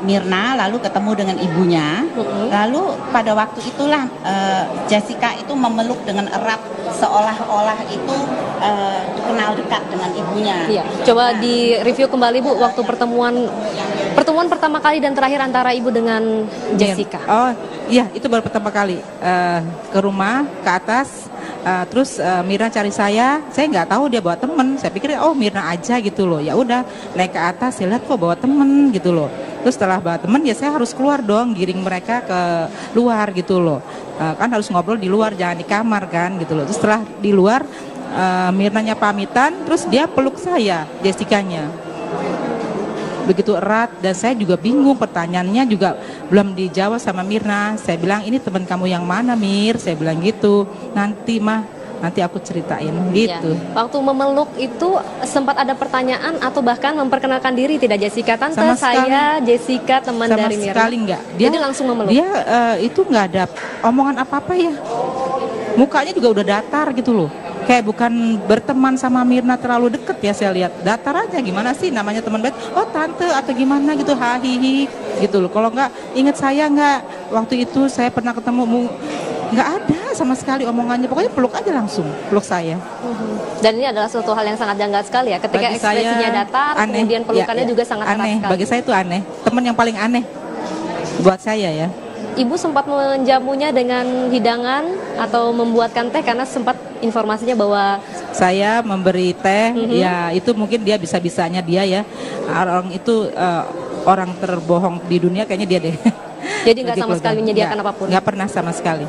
I: Mirna, lalu ketemu dengan ibunya. Lalu pada waktu itulah Jessica itu memeluk dengan erat, seolah-olah itu kenal dekat dengan ibunya.
H: Iya. Coba di review kembali Bu, waktu pertemuan pertama kali dan terakhir antara ibu dengan Jessica.
J: Oh iya, itu baru pertama kali ke rumah, ke atas. Terus Mirna cari saya nggak tahu dia bawa temen. Saya pikir Mirna aja gitu loh. Ya udah naik ke atas, saya lihat kok bawa temen gitu loh. Terus setelah bawa temen ya saya harus keluar dong, giring mereka ke luar gitu loh. Kan harus ngobrol di luar, jangan di kamar kan gitu loh. Terus setelah di luar Mirnanya pamitan, terus dia peluk saya, Jessica-nya. Begitu erat, dan saya juga bingung, pertanyaannya juga belum dijawab sama Mirna. Saya bilang, ini teman kamu yang mana Mir? Saya bilang gitu. Nanti aku ceritain gitu.
H: Ya. Waktu memeluk itu sempat ada pertanyaan atau bahkan memperkenalkan diri tidak Jessica? Tante, saya Jessica, teman dari Mirna.
J: Sama sekali enggak.
H: Jadi langsung memeluk.
J: Dia itu nggak ada omongan apa-apa ya. Mukanya juga udah datar gitu loh. Kayak bukan berteman sama Mirna terlalu deket ya, saya lihat datar aja. Gimana sih namanya teman baik, tante atau gimana gitu, hahihi gitu loh. Kalau nggak inget saya nggak, waktu itu saya pernah ketemu, nggak ada sama sekali omongannya. Pokoknya peluk aja langsung, peluk saya.
H: Dan ini adalah suatu hal yang sangat janggal sekali ya, ketika bagi ekspresinya datar, aneh. Kemudian pelukannya juga sangat
J: aneh.
H: Sekali.
J: Bagi saya itu aneh, teman yang paling aneh buat saya ya.
H: Ibu sempat menjamunya dengan hidangan atau membuatkan teh, karena sempat informasinya bahwa
J: saya memberi teh, ya itu mungkin dia bisa-bisanya dia ya. Orang itu orang terbohong di dunia kayaknya dia deh.
H: Jadi nggak sama sekali menyediakan apapun?
J: Nggak pernah sama sekali.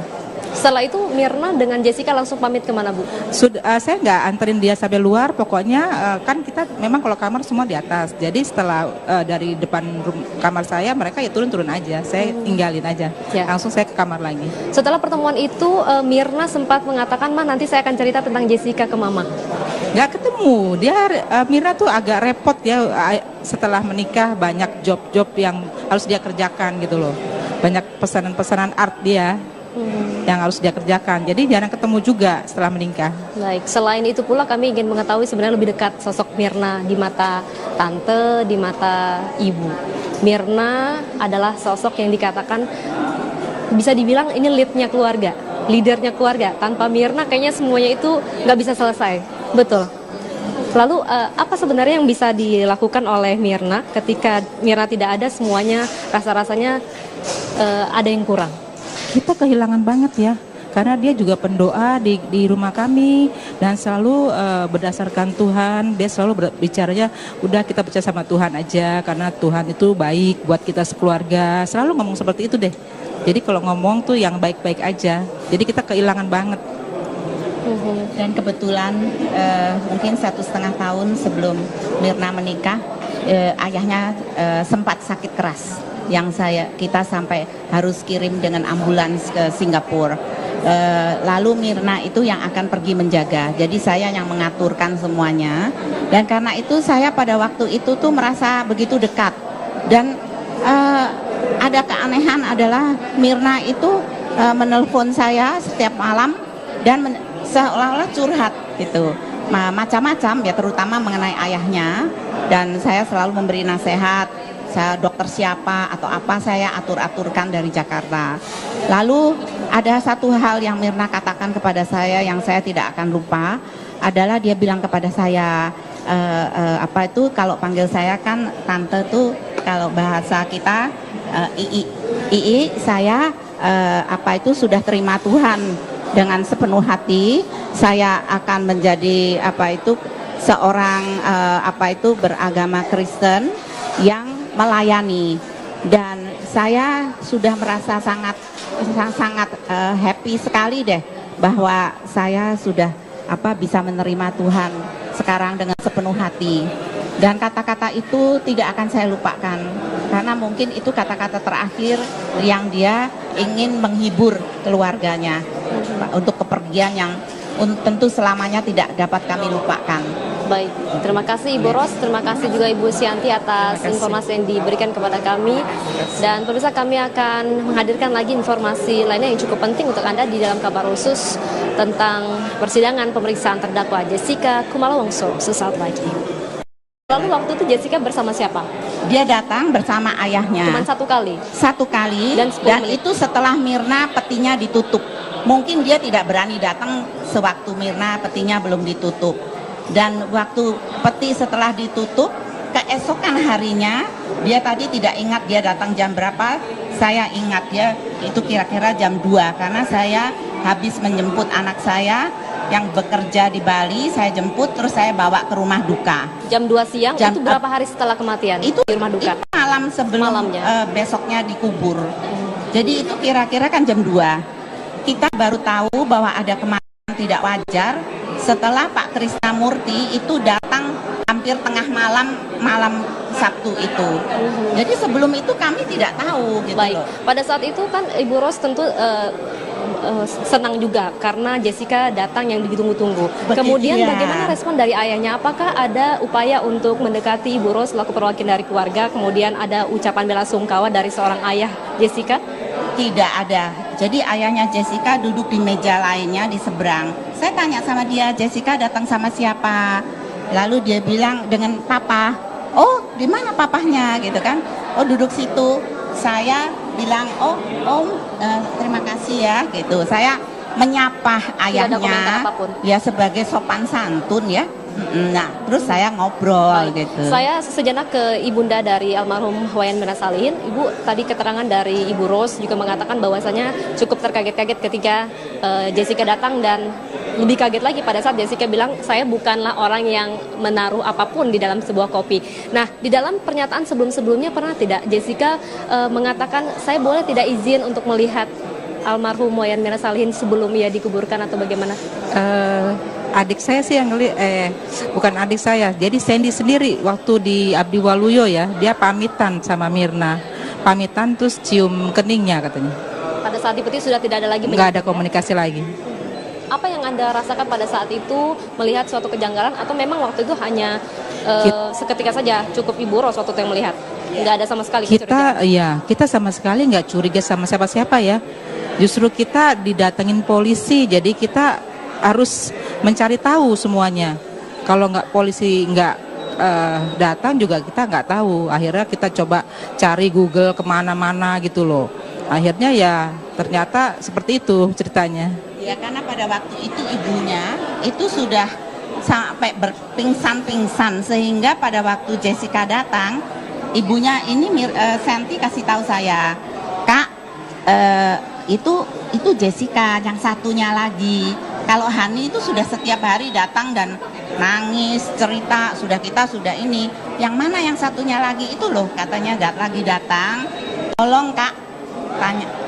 H: Setelah itu Mirna dengan Jessica langsung pamit kemana Bu?
J: Saya nggak anterin dia sampai luar, pokoknya kan kita memang kalau kamar semua di atas. Jadi setelah dari depan kamar saya, mereka ya turun-turun aja, saya tinggalin aja. Ya. Langsung saya ke kamar lagi.
H: Setelah pertemuan itu Mirna sempat mengatakan, nanti saya akan cerita tentang Jessica ke Mama.
J: Nggak ketemu, Mirna tuh agak repot ya, setelah menikah banyak job-job yang harus dia kerjakan gitu loh. Banyak pesanan-pesanan art dia. Yang harus dia kerjakan, jadi jarang ketemu juga setelah menikah.
H: Baik, selain itu pula kami ingin mengetahui sebenarnya lebih dekat sosok Mirna di mata tante, di mata ibu. Mirna adalah sosok yang dikatakan bisa dibilang ini leadernya keluarga. Tanpa Mirna kayaknya semuanya itu nggak bisa selesai, betul. Lalu apa sebenarnya yang bisa dilakukan oleh Mirna ketika Mirna tidak ada, semuanya rasa-rasanya ada yang kurang?
J: Kita kehilangan banget ya, karena dia juga pendoa di rumah kami, dan selalu berdasarkan Tuhan. Dia selalu bicaranya, udah kita percaya sama Tuhan aja, karena Tuhan itu baik buat kita sekeluarga. Selalu ngomong seperti itu deh. Jadi kalau ngomong tuh yang baik-baik aja. Jadi kita kehilangan banget.
I: Dan kebetulan mungkin 1,5 tahun sebelum Mirna menikah, ayahnya sempat sakit keras yang kita sampai harus kirim dengan ambulans ke Singapura. Lalu Mirna itu yang akan pergi menjaga, jadi saya yang mengaturkan semuanya. Dan karena itu saya pada waktu itu tuh merasa begitu dekat. Dan ada keanehan adalah Mirna itu menelpon saya setiap malam dan seolah-olah curhat gitu, macam-macam ya, terutama mengenai ayahnya. Dan saya selalu memberi nasihat, saya dokter siapa atau apa saya atur-aturkan dari Jakarta. Lalu ada satu hal yang Mirna katakan kepada saya yang saya tidak akan lupa, adalah dia bilang kepada saya, kalau panggil saya kan tante tuh, kalau bahasa kita Ii, saya sudah terima Tuhan dengan sepenuh hati. Saya akan menjadi seorang beragama Kristen yang melayani, dan saya sudah merasa sangat happy sekali deh bahwa saya sudah bisa menerima Tuhan sekarang dengan sepenuh hati. Dan kata-kata itu tidak akan saya lupakan, karena mungkin itu kata-kata terakhir yang dia ingin menghibur keluarganya untuk kepergian yang tentu selamanya tidak dapat kami lupakan.
H: Baik, terima kasih Ibu Ros, terima kasih juga Ibu Sianti atas informasi yang diberikan kepada kami. Dan pemirsa, kami akan menghadirkan lagi informasi lainnya yang cukup penting untuk Anda di dalam kabar khusus tentang persidangan pemeriksaan terdakwa Jessica Kumala Wongso sesaat lagi. Lalu waktu itu Jessica bersama siapa?
I: Dia datang bersama ayahnya.
H: Cuma satu kali?
I: Satu kali, dan itu setelah Mirna petinya ditutup. Mungkin dia tidak berani datang sewaktu Mirna petinya belum ditutup. Dan waktu peti setelah ditutup, keesokan harinya, dia tadi tidak ingat dia datang jam berapa. Saya ingat dia itu kira-kira jam 2, karena saya habis menjemput anak saya yang bekerja di Bali. Saya jemput, terus saya bawa ke rumah duka.
H: Jam 2 siang, itu berapa hari setelah kematian?
I: Itu
H: di rumah duka?
I: Itu malam sebelum besoknya dikubur. Jadi itu kira-kira kan jam 2. Kita baru tahu bahwa ada kematian tidak wajar setelah Pak Krisnamurti itu datang hampir tengah malam Sabtu itu. Jadi sebelum itu kami tidak tahu gitu.
H: Baik, pada saat itu kan Ibu Ros tentu senang juga karena Jessica datang yang ditunggu-tunggu. Kemudian bagaimana respon dari ayahnya? Apakah ada upaya untuk mendekati Ibu Ros selaku perwakilan dari keluarga? Kemudian ada ucapan bela sungkawa dari seorang ayah Jessica?
I: Tidak ada. Jadi ayahnya Jessica duduk di meja lainnya di seberang. Saya tanya sama dia, Jessica datang sama siapa? Lalu dia bilang dengan papa. Oh, di mana papahnya gitu kan? Oh, duduk situ. Saya bilang, terima kasih ya gitu. Saya menyapa ayahnya ya sebagai sopan santun ya. Nah, terus saya ngobrol gitu.
H: Saya sejenak ke ibunda dari almarhum Wayan Mirna Salihin. Ibu, tadi keterangan dari Ibu Ros juga mengatakan bahwasanya cukup terkaget-kaget ketika Jessica datang, dan lebih kaget lagi pada saat Jessica bilang, saya bukanlah orang yang menaruh apapun di dalam sebuah kopi. Nah, di dalam pernyataan sebelum-sebelumnya pernah tidak Jessica mengatakan, saya boleh tidak izin untuk melihat almarhum Wayan Mirna Salihin sebelum ia dikuburkan atau bagaimana?
J: Adik saya sih yang bukan adik saya. Jadi Sandy sendiri waktu di Abdi Waluyo ya, dia pamitan sama Mirna. Pamitan terus cium keningnya katanya.
H: Pada saat dipeti sudah tidak ada lagi?
J: Nggak ada komunikasi lagi.
H: Apa yang Anda rasakan pada saat itu, melihat suatu kejanggalan atau memang waktu itu hanya seketika saja cukup Ibu Ros waktu itu yang melihat? Nggak ada sama sekali kecurigaan?
J: Kita sama sekali nggak curiga sama siapa-siapa ya. Justru kita didatengin polisi, jadi kita harus mencari tahu semuanya. Kalau polisi nggak datang juga kita nggak tahu. Akhirnya kita coba cari Google kemana-mana gitu loh. Akhirnya ya ternyata seperti itu ceritanya.
I: Ya, karena pada waktu itu ibunya itu sudah sampai berpingsan-pingsan, sehingga pada waktu Jessica datang, ibunya ini Santi kasih tahu saya, Kak, itu Jessica, yang satunya lagi. Kalau Hani itu sudah setiap hari datang dan nangis, cerita, kita sudah ini. Yang mana yang satunya lagi itu loh, katanya lagi datang. Tolong Kak,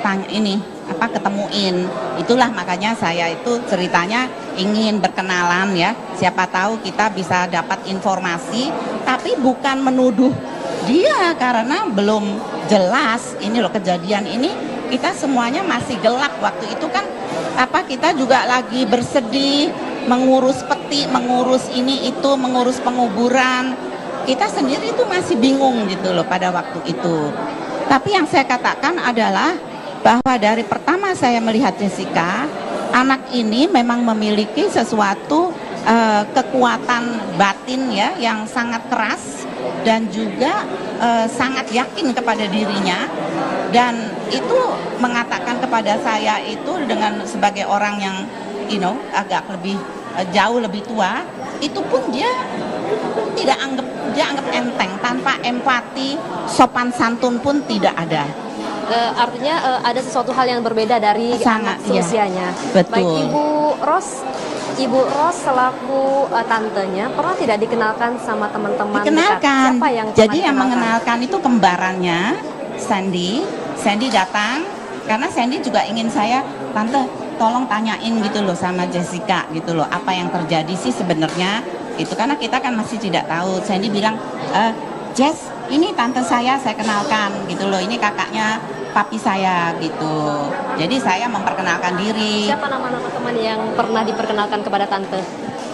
I: tanya ini, ketemuin. Itulah makanya saya itu ceritanya ingin berkenalan ya. Siapa tahu kita bisa dapat informasi. Tapi bukan menuduh dia karena belum jelas ini loh kejadian ini. Kita semuanya masih gelap waktu itu kan, kita juga lagi bersedih, mengurus peti, mengurus ini itu, mengurus penguburan. Kita sendiri itu masih bingung gitu loh pada waktu itu. Tapi yang saya katakan adalah bahwa dari pertama saya melihat Jessica, anak ini memang memiliki sesuatu kekuatan batin ya yang sangat keras dan juga sangat yakin kepada dirinya, dan itu mengatakan kepada saya itu dengan sebagai orang yang agak lebih jauh lebih tua, itu pun dia anggap enteng, tanpa empati, sopan santun pun tidak ada.
H: Artinya ada sesuatu hal yang berbeda dari anak seusianya.
I: Betul.
H: Baik Ibu Ros selaku tantenya pernah tidak dikenalkan sama teman-teman
I: dikenalkan.
H: dekat? Siapa yang
I: Jadi yang mengenalkan itu kembarannya Sandy. Sandy datang karena Sandy juga ingin saya, tante tolong tanyain gitu loh sama Jessica gitu loh, apa yang terjadi sih sebenarnya itu, karena kita kan masih tidak tahu. Sandy bilang, Jess, ini tante saya kenalkan gitu loh, ini kakaknya papi saya gitu. Jadi saya memperkenalkan diri.
H: Siapa nama-nama teman yang pernah diperkenalkan kepada tante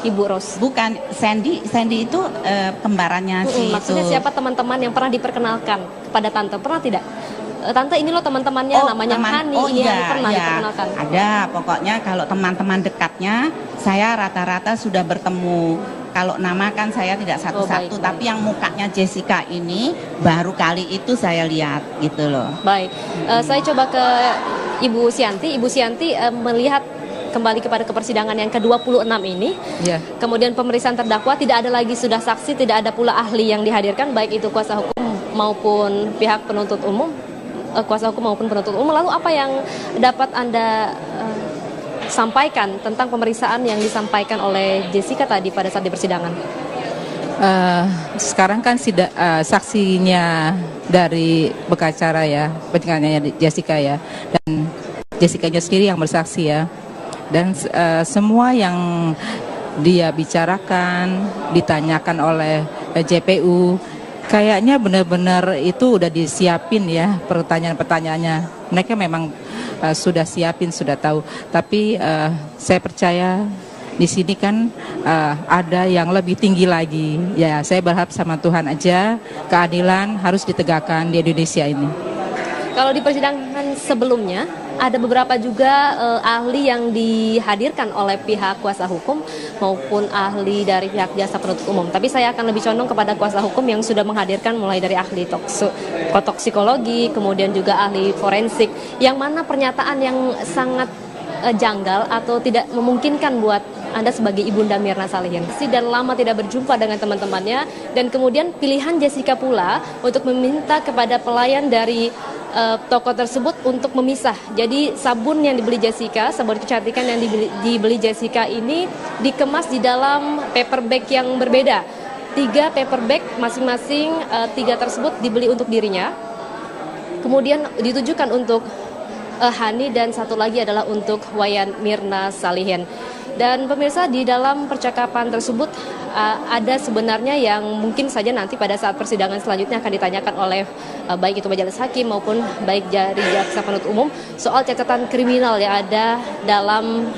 H: Ibu Ros?
I: Bukan, Sandy itu kembarannya sih.
H: Maksudnya siapa teman-teman yang pernah diperkenalkan kepada tante? Pernah tidak? Tante ini loh teman-temannya namanya Hani, ini yang pernah diperkenalkan.
I: Ada, pokoknya kalau teman-teman dekatnya saya rata-rata sudah bertemu. Kalau nama kan saya tidak satu-satu, tapi yang mukanya Jessica ini baru kali itu saya lihat gitu loh.
H: Baik, saya coba ke Ibu Sianti. Ibu Sianti melihat kembali kepada persidangan yang ke-26 ini.
J: Ya.
H: Kemudian pemeriksaan terdakwa, tidak ada lagi sudah saksi, tidak ada pula ahli yang dihadirkan, baik itu kuasa hukum maupun pihak penuntut umum, kuasa hukum maupun penuntut umum. Lalu apa yang dapat Anda sampaikan tentang pemeriksaan yang disampaikan oleh Jessica tadi pada saat di persidangan?
J: Sekarang kan saksinya dari pengacara ya, pengacaranya Jessica ya, dan Jessica-nya sendiri yang bersaksi ya, dan semua yang dia bicarakan, ditanyakan oleh JPU, kayaknya benar-benar itu udah disiapin ya pertanyaan-pertanyaannya. Mereka memang sudah siapin, sudah tahu. Tapi saya percaya di sini kan ada yang lebih tinggi lagi. Ya, saya berharap sama Tuhan aja keadilan harus ditegakkan di Indonesia ini.
H: Kalau di persidangan sebelumnya ada beberapa juga ahli yang dihadirkan oleh pihak kuasa hukum maupun ahli dari pihak jasa penuntut umum. Tapi saya akan lebih condong kepada kuasa hukum yang sudah menghadirkan mulai dari ahli toksikologi, kemudian juga ahli forensik, yang mana pernyataan yang sangat janggal atau tidak memungkinkan buat Anda sebagai Ibunda Mirna Salihin. Dan lama tidak berjumpa dengan teman-temannya, dan kemudian pilihan Jessica pula untuk meminta kepada pelayan dari toko tersebut untuk memisah. Jadi sabun yang dibeli Jessica, sabun kecantikan yang dibeli Jessica ini dikemas di dalam paper bag yang berbeda. 3 paper bag masing-masing, 3 tersebut dibeli untuk dirinya. Kemudian ditujukan untuk Hani, dan 1 lagi adalah untuk Wayan Mirna Salihin. Dan pemirsa, di dalam percakapan tersebut ada sebenarnya yang mungkin saja nanti pada saat persidangan selanjutnya akan ditanyakan oleh baik itu majelis hakim maupun baik dari jaksa penuntut umum soal catatan kriminal yang ada dalam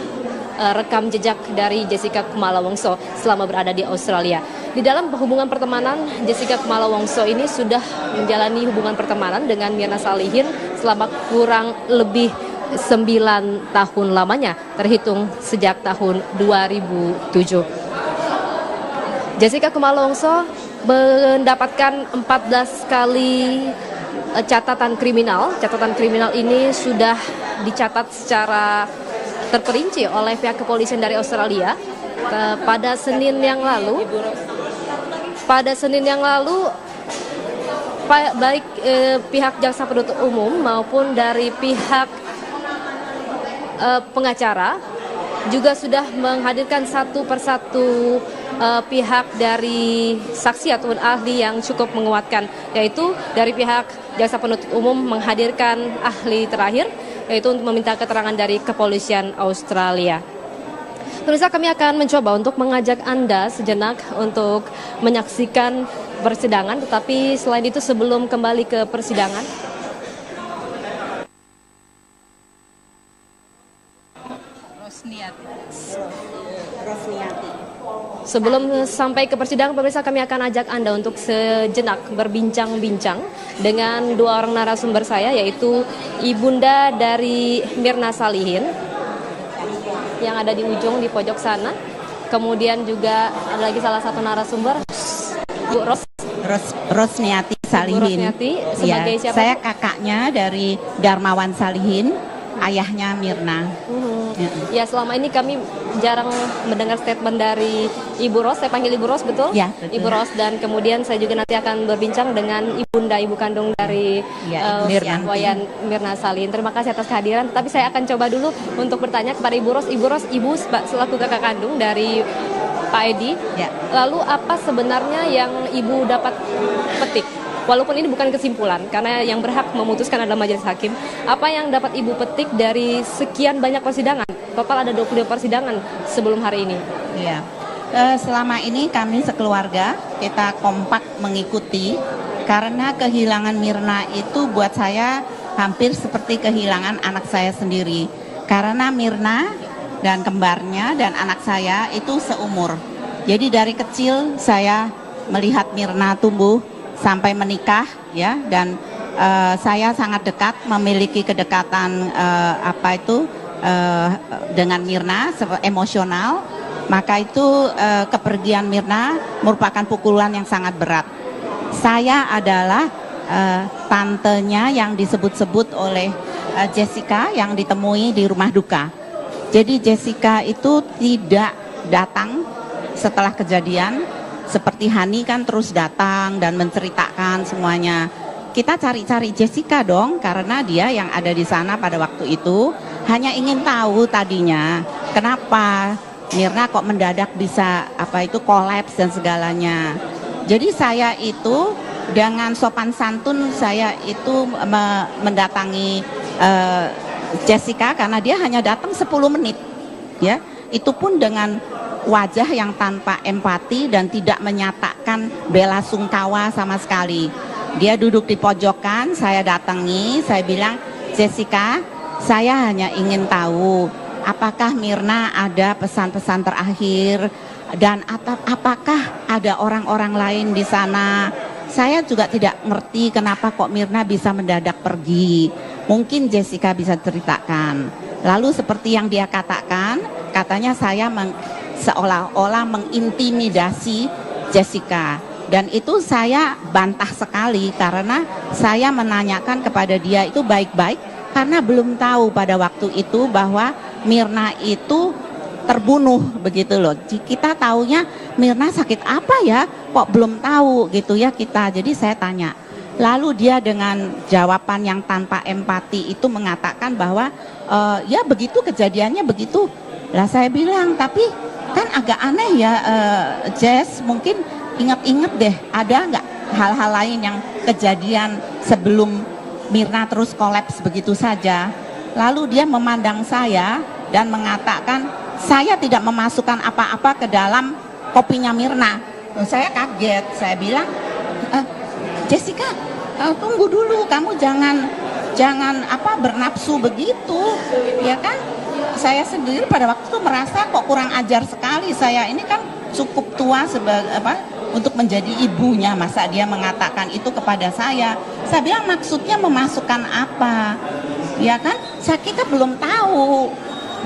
H: rekam jejak dari Jessica Kumala Wongso selama berada di Australia. Di dalam hubungan pertemanan, Jessica Kumala Wongso ini sudah menjalani hubungan pertemanan dengan Mirna Salihin selama kurang lebih 9 tahun lamanya, terhitung sejak tahun 2007. Jessica Kumala Wongso mendapatkan 14 kali catatan kriminal. Catatan kriminal ini sudah dicatat secara terperinci oleh pihak kepolisian dari Australia. Pada Senin yang lalu, baik pihak jaksa penuntut umum maupun dari pihak pengacara juga sudah menghadirkan satu persatu pihak dari saksi ataupun ahli yang cukup menguatkan, yaitu dari pihak jaksa penuntut umum menghadirkan ahli terakhir, yaitu untuk meminta keterangan dari kepolisian Australia. Pemirsa, kami akan mencoba untuk mengajak Anda sejenak untuk menyaksikan persidangan, tetapi selain itu sebelum kembali ke persidangan, sebelum sampai ke persidangan, pemirsa, kami akan ajak Anda untuk sejenak berbincang-bincang dengan dua orang narasumber saya, yaitu ibunda dari Mirna Salihin yang ada di ujung di pojok sana. Kemudian juga ada lagi salah satu narasumber, Bu
I: Rosniati Salihin.
H: Rosniati sebagai siapa?
I: Saya kakaknya dari Darmawan Salihin, ayahnya Mirna.
H: Ya, selama ini kami jarang mendengar statement dari Ibu Ros. Saya panggil Ibu Ros, betul?
I: Ya, betul.
H: Ibu Ros, dan kemudian saya juga nanti akan berbincang dengan ibunda, ibu kandung dari Wayan Mirna Salihin. Terima kasih atas kehadiran. Tapi saya akan coba dulu untuk bertanya kepada Ibu Ros. Ibu Ros, Ibu selaku kakak kandung dari Pak Edi.
I: Ya.
H: Lalu apa sebenarnya yang Ibu dapat petik? Walaupun ini bukan kesimpulan, karena yang berhak memutuskan adalah majelis hakim. Apa yang dapat Ibu petik dari sekian banyak persidangan? Total ada 22 persidangan sebelum hari ini.
I: Iya. Selama ini kami sekeluarga, kita kompak mengikuti, karena kehilangan Mirna itu buat saya hampir seperti kehilangan anak saya sendiri. Karena Mirna dan kembarnya dan anak saya itu seumur. Jadi dari kecil saya melihat Mirna tumbuh sampai menikah, ya, dan saya sangat dekat, memiliki kedekatan dengan Mirna, emosional. Maka itu kepergian Mirna merupakan pukulan yang sangat berat. Saya adalah tantenya yang disebut-sebut oleh Jessica yang ditemui di rumah duka. Jadi Jessica itu tidak datang setelah kejadian. Seperti Hani kan terus datang dan menceritakan semuanya. Kita cari-cari Jessica dong, karena dia yang ada di sana pada waktu itu hanya ingin tahu tadinya kenapa Mirna kok mendadak bisa kolaps dan segalanya. Jadi saya itu dengan sopan santun saya itu mendatangi Jessica karena dia hanya datang 10 menit, ya. Itu pun dengan wajah yang tanpa empati dan tidak menyatakan bela sungkawa sama sekali. Dia duduk di pojokan, saya datangi, saya bilang, Jessica, saya hanya ingin tahu apakah Mirna ada pesan-pesan terakhir dan apakah ada orang-orang lain di sana. Saya juga tidak ngerti kenapa kok Mirna bisa mendadak pergi. Mungkin Jessica bisa ceritakan. Lalu seperti yang dia katakan, katanya saya seolah-olah mengintimidasi Jessica, dan itu saya bantah sekali karena saya menanyakan kepada dia itu baik-baik karena belum tahu pada waktu itu bahwa Mirna itu terbunuh, begitu loh. Kita taunya Mirna sakit apa ya, kok belum tahu gitu ya kita. Jadi saya tanya, lalu dia dengan jawaban yang tanpa empati itu mengatakan bahwa ya begitu kejadiannya begitu. Lah saya bilang, tapi kan agak aneh ya Jess, mungkin ingat-ingat deh, ada nggak hal-hal lain yang kejadian sebelum Mirna terus kolaps begitu saja. Lalu dia memandang saya dan mengatakan, saya tidak memasukkan apa-apa ke dalam kopinya Mirna. Saya kaget, saya bilang, Jessica, tunggu dulu, kamu jangan bernafsu begitu, ya kan? Saya sendiri pada waktu itu merasa kok kurang ajar sekali. Saya ini kan cukup tua untuk menjadi ibunya, masa dia mengatakan itu kepada saya. Saya bilang maksudnya memasukkan apa, ya kan? Kita belum tahu.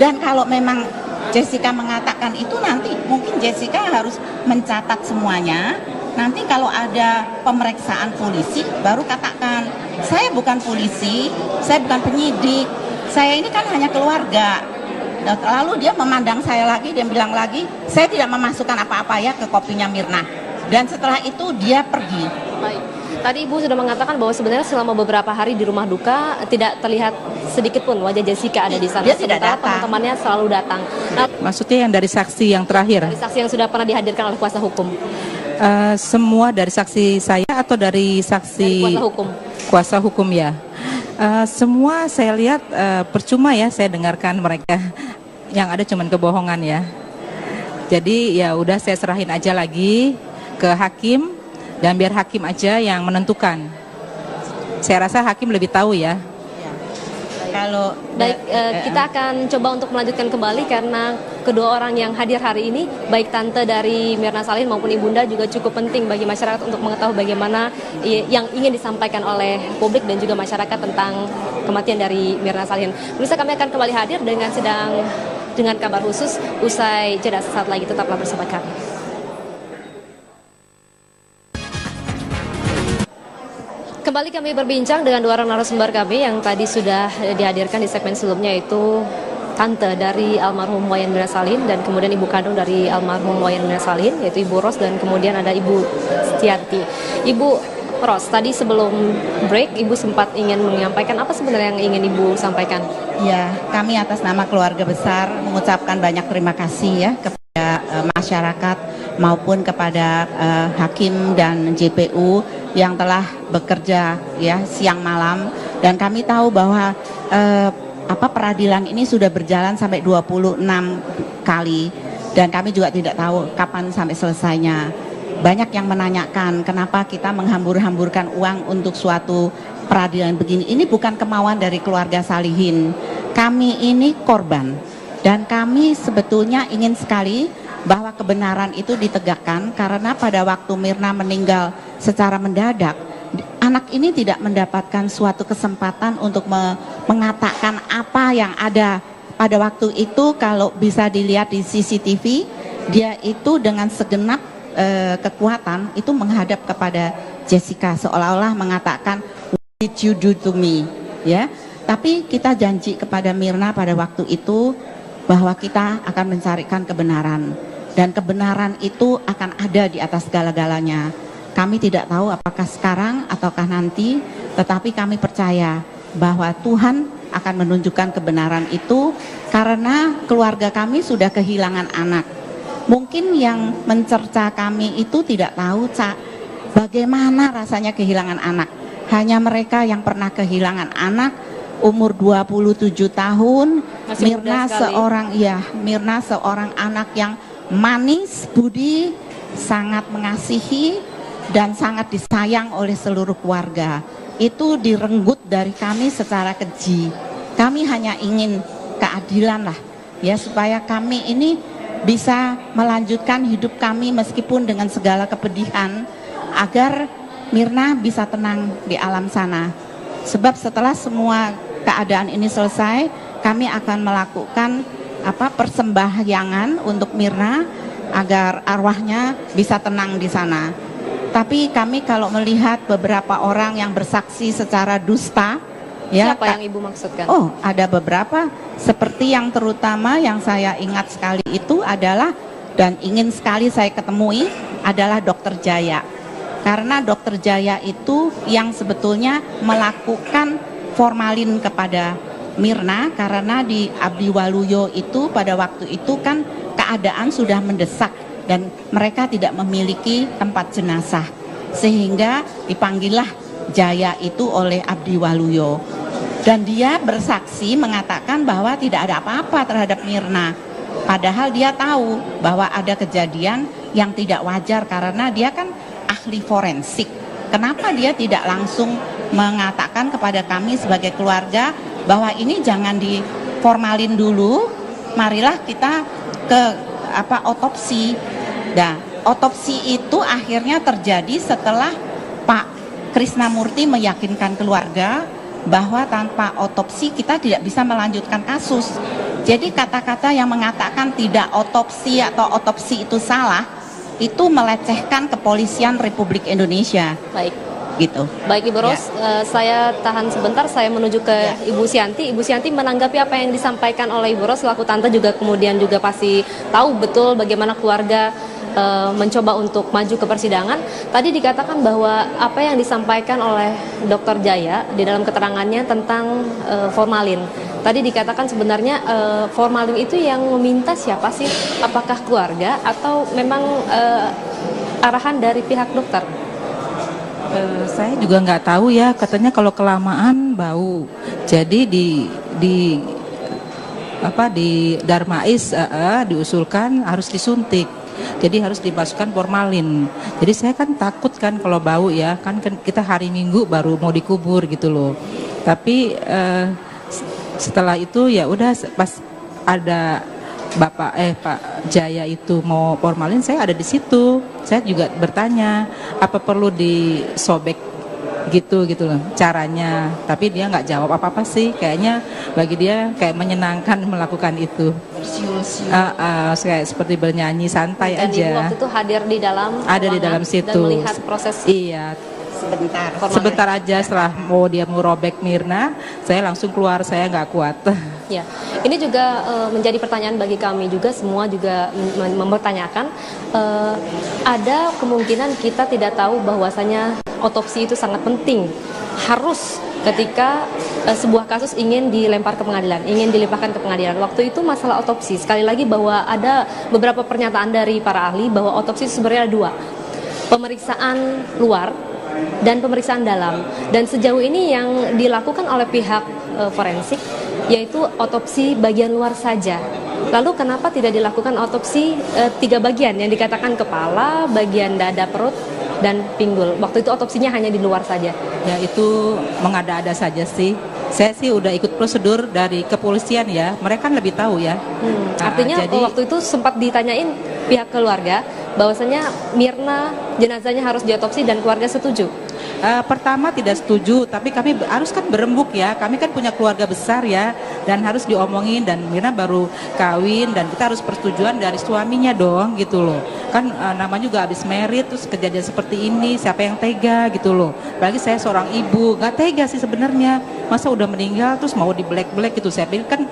I: Dan kalau memang Jessica mengatakan itu, nanti mungkin Jessica harus mencatat semuanya. Nanti kalau ada pemeriksaan polisi baru katakan, saya bukan polisi, saya bukan penyidik, saya ini kan hanya keluarga. Lalu dia memandang saya lagi, dia bilang lagi, saya tidak memasukkan apa-apa ya ke kopinya Mirna. Dan setelah itu dia pergi.
H: Baik. Tadi Ibu sudah mengatakan bahwa sebenarnya selama beberapa hari di rumah duka tidak terlihat sedikit pun wajah Jessica ada di sana.
I: Dia tidak datang.
H: Teman-temannya selalu datang. Nah,
J: maksudnya yang dari saksi yang terakhir?
H: Dari saksi yang sudah pernah dihadirkan oleh kuasa hukum.
J: Semua dari saksi saya atau dari saksi
H: dari kuasa hukum?
J: Kuasa hukum ya. Semua saya lihat percuma ya, saya dengarkan mereka yang ada cuman kebohongan ya. Jadi ya udah saya serahin aja lagi ke hakim dan biar hakim aja yang menentukan. Saya rasa hakim lebih tahu ya.
I: Kalau
H: Baik, kita akan coba untuk melanjutkan kembali karena kedua orang yang hadir hari ini, baik tante dari Mirna Salihin maupun ibunda juga cukup penting bagi masyarakat untuk mengetahui bagaimana yang ingin disampaikan oleh publik dan juga masyarakat tentang kematian dari Mirna Salihin. Pemirsa, kami akan kembali hadir dengan kabar khusus usai jeda sesaat lagi. Tetaplah bersama kami. Kembali kami berbincang dengan dua orang narasumber kami yang tadi sudah dihadirkan di segmen sebelumnya, yaitu tante dari almarhum Wayan Mirna Salihin dan kemudian ibu kandung dari almarhum Wayan Mirna Salihin, yaitu Ibu Ros, dan kemudian ada Ibu Setianti. Ibu Ros, tadi sebelum break Ibu sempat ingin menyampaikan apa sebenarnya yang ingin Ibu sampaikan?
I: Ya, kami atas nama keluarga besar mengucapkan banyak terima kasih ya kepada masyarakat maupun kepada hakim dan JPU yang telah bekerja ya siang malam, dan kami tahu bahwa peradilan ini sudah berjalan sampai 26 kali dan kami juga tidak tahu kapan sampai selesainya. Banyak yang menanyakan kenapa kita menghambur-hamburkan uang untuk suatu peradilan begini. Ini bukan kemauan dari keluarga Salihin. Kami ini korban dan kami sebetulnya ingin sekali bahwa kebenaran itu ditegakkan, karena pada waktu Mirna meninggal secara mendadak, anak ini tidak mendapatkan suatu kesempatan untuk mengatakan apa yang ada pada waktu itu. Kalau bisa dilihat di CCTV, dia itu dengan segenap kekuatan itu menghadap kepada Jessica seolah-olah mengatakan, "What did you do to me?" Ya, tapi kita janji kepada Mirna pada waktu itu bahwa kita akan mencarikan kebenaran, dan kebenaran itu akan ada di atas segala-galanya. Kami tidak tahu apakah sekarang ataukah nanti, tetapi kami percaya bahwa Tuhan akan menunjukkan kebenaran itu, karena keluarga kami sudah kehilangan anak. Mungkin yang mencerca kami itu tidak tahu bagaimana rasanya kehilangan anak. Hanya mereka yang pernah kehilangan anak umur 27 tahun. Mirna seorang anak yang manis, budi, sangat mengasihi dan sangat disayang oleh seluruh keluarga. Itu direnggut dari kami secara keji. Kami hanya ingin keadilan lah ya, supaya kami ini bisa melanjutkan hidup kami meskipun dengan segala kepedihan, agar Mirna bisa tenang di alam sana. Sebab setelah semua keadaan ini selesai, kami akan melakukan persembahyangan untuk Mirna agar arwahnya bisa tenang di sana. Tapi kami kalau melihat beberapa orang yang bersaksi secara dusta, ya,
H: siapa yang Ibu maksudkan?
I: Oh, ada beberapa, seperti yang terutama yang saya ingat sekali itu adalah, dan ingin sekali saya ketemui, adalah Dokter Jaya. Karena Dokter Jaya itu yang sebetulnya melakukan formalin kepada Mirna, karena di Abdi Waluyo itu pada waktu itu kan keadaan sudah mendesak dan mereka tidak memiliki tempat jenazah, sehingga dipanggillah Jaya itu oleh Abdi Waluyo, dan dia bersaksi mengatakan bahwa tidak ada apa-apa terhadap Mirna, padahal dia tahu bahwa ada kejadian yang tidak wajar karena dia kan ahli forensik. Kenapa dia tidak langsung mengatakan kepada kami sebagai keluarga bahwa ini jangan diformalin dulu, marilah kita ke otopsi. Nah, otopsi itu akhirnya terjadi setelah Pak Krisnamurti meyakinkan keluarga bahwa tanpa otopsi kita tidak bisa melanjutkan kasus. Jadi kata-kata yang mengatakan tidak otopsi atau otopsi itu salah, itu melecehkan kepolisian Republik Indonesia.
H: Baik.
I: Gitu.
H: Baik Ibu Ros, saya tahan sebentar, saya menuju ke Ibu Sianti. Ibu Sianti, menanggapi apa yang disampaikan oleh Ibu Ros selaku tante, juga kemudian juga pasti tahu betul bagaimana keluarga mencoba untuk maju ke persidangan. Tadi dikatakan bahwa apa yang disampaikan oleh Dr. Jaya di dalam keterangannya tentang formalin. Tadi dikatakan sebenarnya formalin itu yang meminta siapa sih? Apakah keluarga atau memang arahan dari pihak dokter?
J: Saya juga nggak tahu ya, katanya kalau kelamaan bau. Jadi di Darmais diusulkan harus disuntik. Jadi harus dimasukkan formalin. Jadi saya kan takut kan kalau bau ya, kan kita hari Minggu baru mau dikubur gitu loh. Tapi setelah itu ya udah, pas ada Pak Jaya itu mau formalin, saya ada di situ. Saya juga bertanya apa perlu disobek gitu loh caranya, tapi dia nggak jawab apa sih. Kayaknya bagi dia kayak menyenangkan melakukan itu, kayak seperti bernyanyi santai
H: dan
J: aja.
H: Ibu waktu itu hadir di dalam
J: situ
H: dan melihat proses.
J: Iya, sebentar aja. Setelah dia mau robek Mirna, saya langsung keluar, saya nggak kuat.
H: Ya, ini juga menjadi pertanyaan bagi kami juga, semua juga mempertanyakan, ada kemungkinan kita tidak tahu bahwasanya otopsi itu sangat penting, harus ketika sebuah kasus ingin dilempar ke pengadilan, ingin dilimpahkan ke pengadilan. Waktu itu masalah otopsi, sekali lagi bahwa ada beberapa pernyataan dari para ahli bahwa otopsi sebenarnya ada dua, pemeriksaan luar dan pemeriksaan dalam. Dan sejauh ini yang dilakukan oleh pihak forensik yaitu otopsi bagian luar saja. Lalu kenapa tidak dilakukan otopsi 3 bagian yang dikatakan kepala, bagian dada, perut, dan pinggul? Waktu itu otopsinya hanya di luar saja.
J: Ya itu mengada-ada saja sih. Saya sih udah ikut prosedur dari kepolisian ya. Mereka kan lebih tahu ya.
H: Artinya
J: jadi,
H: waktu itu sempat ditanyain pihak keluarga bahwasanya Mirna jenazahnya harus diotopsi dan keluarga setuju.
J: Pertama tidak setuju, tapi kami harus kan berembuk ya. Kami kan punya keluarga besar ya, dan harus diomongin. Dan Mirna baru kawin dan kita harus persetujuan dari suaminya dong gitu loh. Kan namanya juga habis merit, terus kejadian seperti ini, siapa yang tega gitu loh. Apalagi saya seorang ibu, gak tega sih sebenarnya. Masa udah meninggal terus mau di black gitu. Saya pikir kan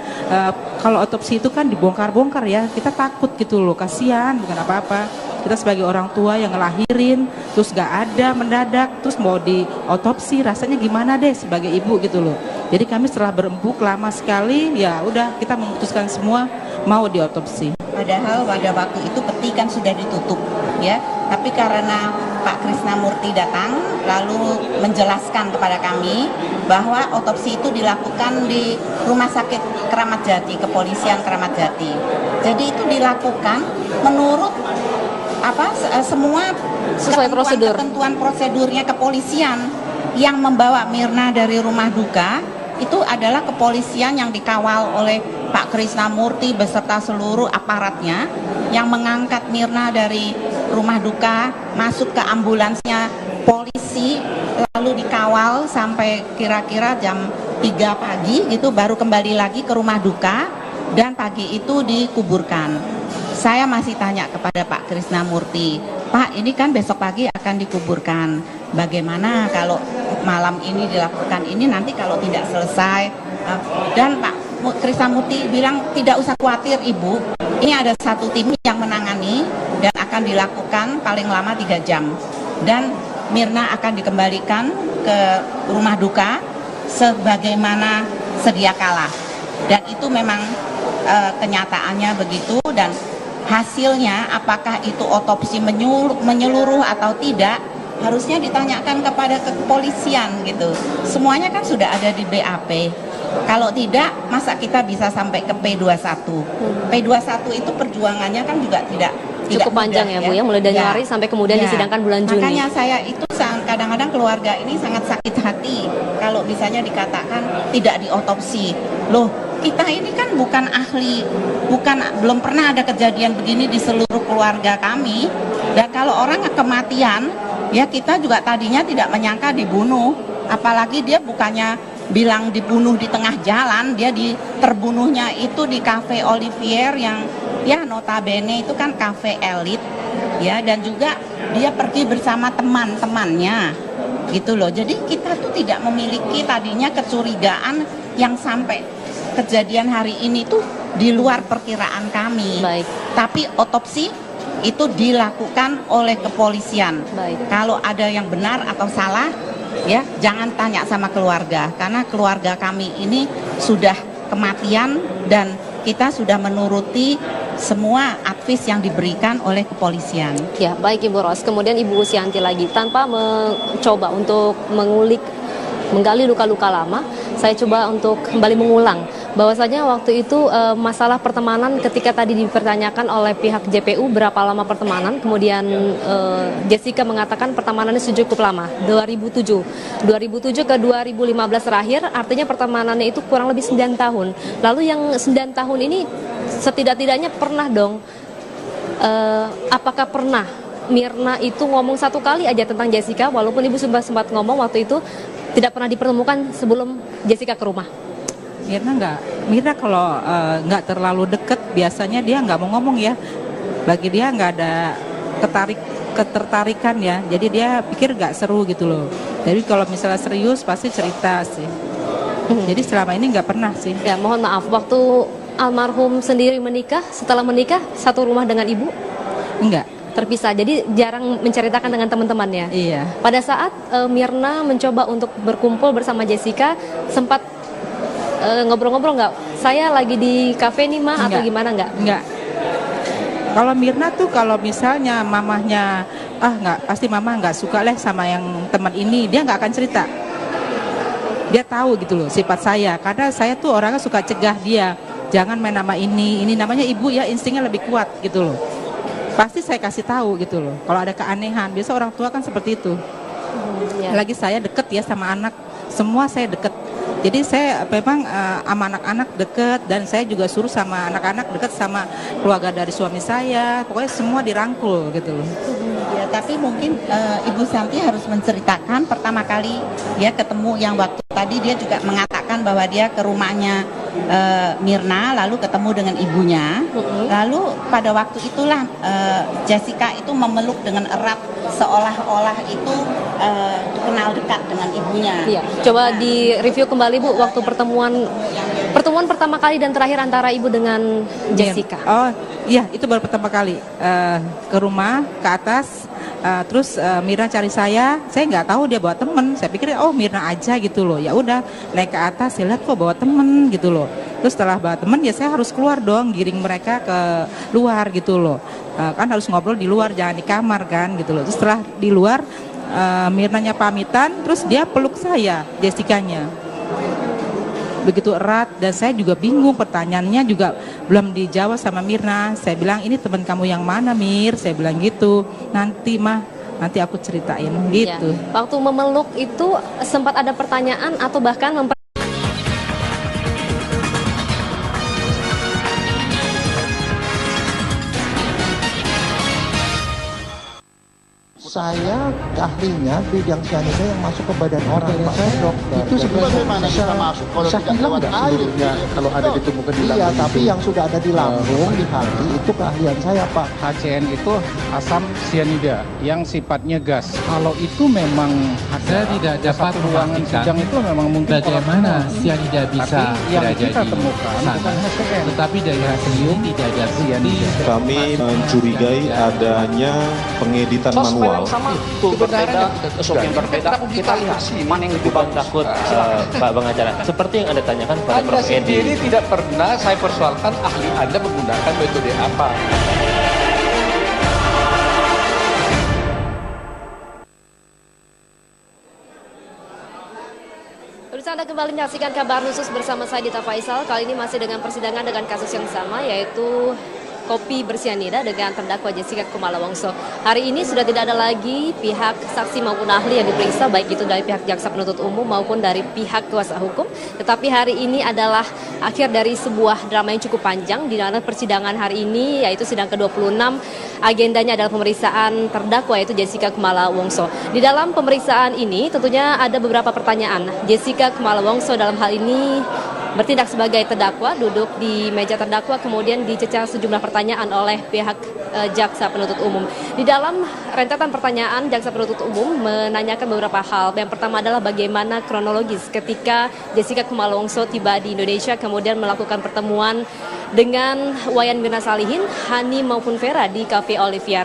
J: kalau otopsi itu kan dibongkar-bongkar ya, kita takut gitu loh, kasihan, bukan apa-apa. Kita sebagai orang tua yang ngelahirin terus gak ada mendadak, terus mau di otopsi, rasanya gimana deh sebagai ibu gitu loh. Jadi kami setelah berembuk lama sekali, ya udah kita memutuskan semua mau diotopsi.
I: Padahal pada waktu itu peti kan sudah ditutup ya, tapi karena Pak Krisnamurti datang lalu menjelaskan kepada kami bahwa otopsi itu dilakukan di Rumah Sakit Kramat Jati, Kepolisian Kramat Jati. Jadi itu dilakukan menurut semua
H: sesuai
I: ketentuan prosedurnya kepolisian. Yang membawa Mirna dari rumah duka itu adalah kepolisian yang dikawal oleh Pak Krisnamurti beserta seluruh aparatnya, yang mengangkat Mirna dari rumah duka masuk ke ambulansnya polisi, lalu dikawal sampai kira-kira jam 3 pagi gitu, baru kembali lagi ke rumah duka dan pagi itu dikuburkan. Saya masih tanya kepada Pak Krisnamurti, Pak, ini kan besok pagi akan dikuburkan, bagaimana kalau malam ini dilakukan ini, nanti kalau tidak selesai? Dan Pak Krisnamurti bilang, tidak usah khawatir Ibu, ini ada satu tim yang menangani dan akan dilakukan paling lama 3 jam. Dan Mirna akan dikembalikan ke rumah duka sebagaimana sedia kala. Dan itu memang kenyataannya begitu. Dan hasilnya apakah itu otopsi menyeluruh atau tidak, harusnya ditanyakan kepada kepolisian gitu. Semuanya kan sudah ada di BAP. Kalau tidak, masa kita bisa sampai ke P21? P21 itu perjuangannya kan juga tidak
H: cukup panjang ya Bu ya, mulai Januari sampai kemudian disidangkan bulan Juni.
I: Makanya saya itu kadang-kadang keluarga ini sangat sakit hati kalau misalnya dikatakan tidak diotopsi. Loh, kita ini kan bukan ahli, belum pernah ada kejadian begini di seluruh keluarga kami. Dan kalau orang kematian, ya kita juga tadinya tidak menyangka dibunuh, apalagi dia bukannya bilang dibunuh di tengah jalan, dia terbunuhnya itu di Cafe Olivier yang ya notabene itu kan kafe elit ya, dan juga dia pergi bersama teman-temannya gitu loh. Jadi kita tuh tidak memiliki tadinya kecurigaan yang sampai kejadian hari ini tuh di luar perkiraan kami.
H: Baik.
I: Tapi otopsi itu dilakukan oleh kepolisian.
H: Baik.
I: Kalau ada yang benar atau salah, ya jangan tanya sama keluarga, karena keluarga kami ini sudah kematian dan kita sudah menuruti semua advis yang diberikan oleh kepolisian.
H: Ya, baik Ibu Ros. Kemudian Ibu Sianti lagi, tanpa mencoba untuk menggali luka-luka lama, saya coba untuk kembali mengulang bahwasanya waktu itu masalah pertemanan ketika tadi dipertanyakan oleh pihak JPU berapa lama pertemanan, kemudian Jessica mengatakan pertemanannya cukup lama, 2007 ke 2015 terakhir, artinya pertemanannya itu kurang lebih 9 tahun. Lalu yang 9 tahun ini setidak-tidaknya pernah dong, apakah pernah Mirna itu ngomong satu kali aja tentang Jessica, walaupun ibu sempat ngomong waktu itu tidak pernah dipertemukan sebelum Jessica ke rumah.
J: Mirna kalau nggak terlalu deket biasanya dia nggak mau ngomong ya. Bagi dia nggak ada ketertarikan ya. Jadi dia pikir nggak seru gitu loh. Jadi kalau misalnya serius pasti cerita sih. Jadi selama ini nggak pernah sih.
H: Ya mohon maaf, waktu almarhum sendiri menikah, setelah menikah satu rumah dengan ibu?
J: Enggak.
H: Terpisah, jadi jarang menceritakan dengan teman-temannya.
J: Iya.
H: Pada saat Mirna mencoba untuk berkumpul bersama Jessica, sempat ngobrol-ngobrol nggak? Saya lagi di kafe nih Ma, atau gimana nggak?
J: Nggak. Kalau Mirna tuh kalau misalnya mamahnya, nggak, pasti mama nggak suka lah sama yang teman ini, dia nggak akan cerita. Dia tahu gitu loh sifat saya, karena saya tuh orangnya suka cegah dia, jangan main nama ini namanya ibu ya, instingnya lebih kuat gitu loh. Pasti saya kasih tahu gitu loh. Kalau ada keanehan, biasa orang tua kan seperti itu. Lagi saya deket ya sama anak, semua saya deket. Jadi saya memang sama anak-anak deket, dan saya juga suruh sama anak-anak deket sama keluarga dari suami saya. Pokoknya semua dirangkul gitu loh.
I: Ya, tapi mungkin Ibu Santi harus menceritakan pertama kali dia ketemu yang waktu tadi dia juga mengatakan bahwa dia ke rumahnya Mirna, lalu ketemu dengan ibunya. Lalu pada waktu itulah Jessica itu memeluk dengan erat, seolah-olah itu kenal dekat dengan ibunya.
H: Iya. Coba di-review kembali Bu, waktu pertemuan pertama kali dan terakhir antara ibu dengan Jessica.
J: Oh iya, itu baru pertama kali ke rumah, ke atas. Terus Mirna cari saya nggak tahu dia bawa temen, saya pikir oh Mirna aja gitu loh. Ya udah naik ke atas, saya lihat kok bawa temen gitu loh. Terus setelah bawa temen ya saya harus keluar dong, giring mereka ke luar gitu loh. Kan harus ngobrol di luar, jangan di kamar kan gitu loh. Terus setelah di luar Mirnanya pamitan, terus dia peluk saya, Jessica-nya. Begitu erat, dan saya juga bingung, pertanyaannya juga belum dijawab sama Mirna. Saya bilang, ini teman kamu yang mana Mir? Saya bilang gitu. Nanti aku ceritain gitu.
H: Ya. Waktu memeluk itu sempat ada pertanyaan atau bahkan
A: saya ahlinya bidang cyanida yang masuk ke badan orang, Pak, dokter.
B: Itu sebenarnya bisa masuk kalau
A: bisa
B: tidak
A: hilang
B: lewat
A: nggak
B: air.
A: seluruhnya kalau ada ditemukan di lambung? Iya, tapi yang sudah ada di lambung, di hati, itu keahlian saya, Pak.
C: HCN itu asam sianida yang sifatnya gas. Kalau itu memang
D: Saya tidak dapat
C: ruangan sidang itu memang mungkin
D: bagaimana sianida bisa
C: tapi yang
D: berada
C: kita
D: di
C: temukan
D: sana.
C: bukan HCN.
D: Tetapi dari hasil tidak ada
C: Sianida.
E: Kami mencurigai adanya pengeditan manual.
F: Berbeda, yang berbeda, kita lihat mana yang lebih bagus.
G: Takut Pak pengacara, seperti yang Anda tanyakan pada
F: Anda
G: Prof.
F: sendiri
G: Edi.
F: tidak pernah saya persoalkan ahli Anda menggunakan metode apa.
H: Pemirsa, Anda kembali menyaksikan kabar khusus bersama saya Dita Faisal. Kali ini masih dengan persidangan dengan kasus yang sama, yaitu kopi bersianida dengan terdakwa Jessica Kumala Wongso. Hari ini sudah tidak ada lagi pihak saksi maupun ahli yang diperiksa, baik itu dari pihak jaksa penuntut umum maupun dari pihak kuasa hukum. Tetapi hari ini adalah akhir dari sebuah drama yang cukup panjang, di mana persidangan hari ini yaitu sidang ke-26. Agendanya adalah pemeriksaan terdakwa yaitu Jessica Kumala Wongso. Di dalam pemeriksaan ini tentunya ada beberapa pertanyaan. Jessica Kumala Wongso dalam hal ini bertindak sebagai terdakwa, duduk di meja terdakwa, kemudian dicecar sejumlah pertanyaan oleh pihak jaksa penuntut umum. Di dalam rentetan pertanyaan, jaksa penuntut umum menanyakan beberapa hal. Yang pertama adalah bagaimana kronologis ketika Jessica Kumala Wongso tiba di Indonesia, kemudian melakukan pertemuan dengan Wayan Mirna Salihin, Hani maupun Vera di Cafe Olivier.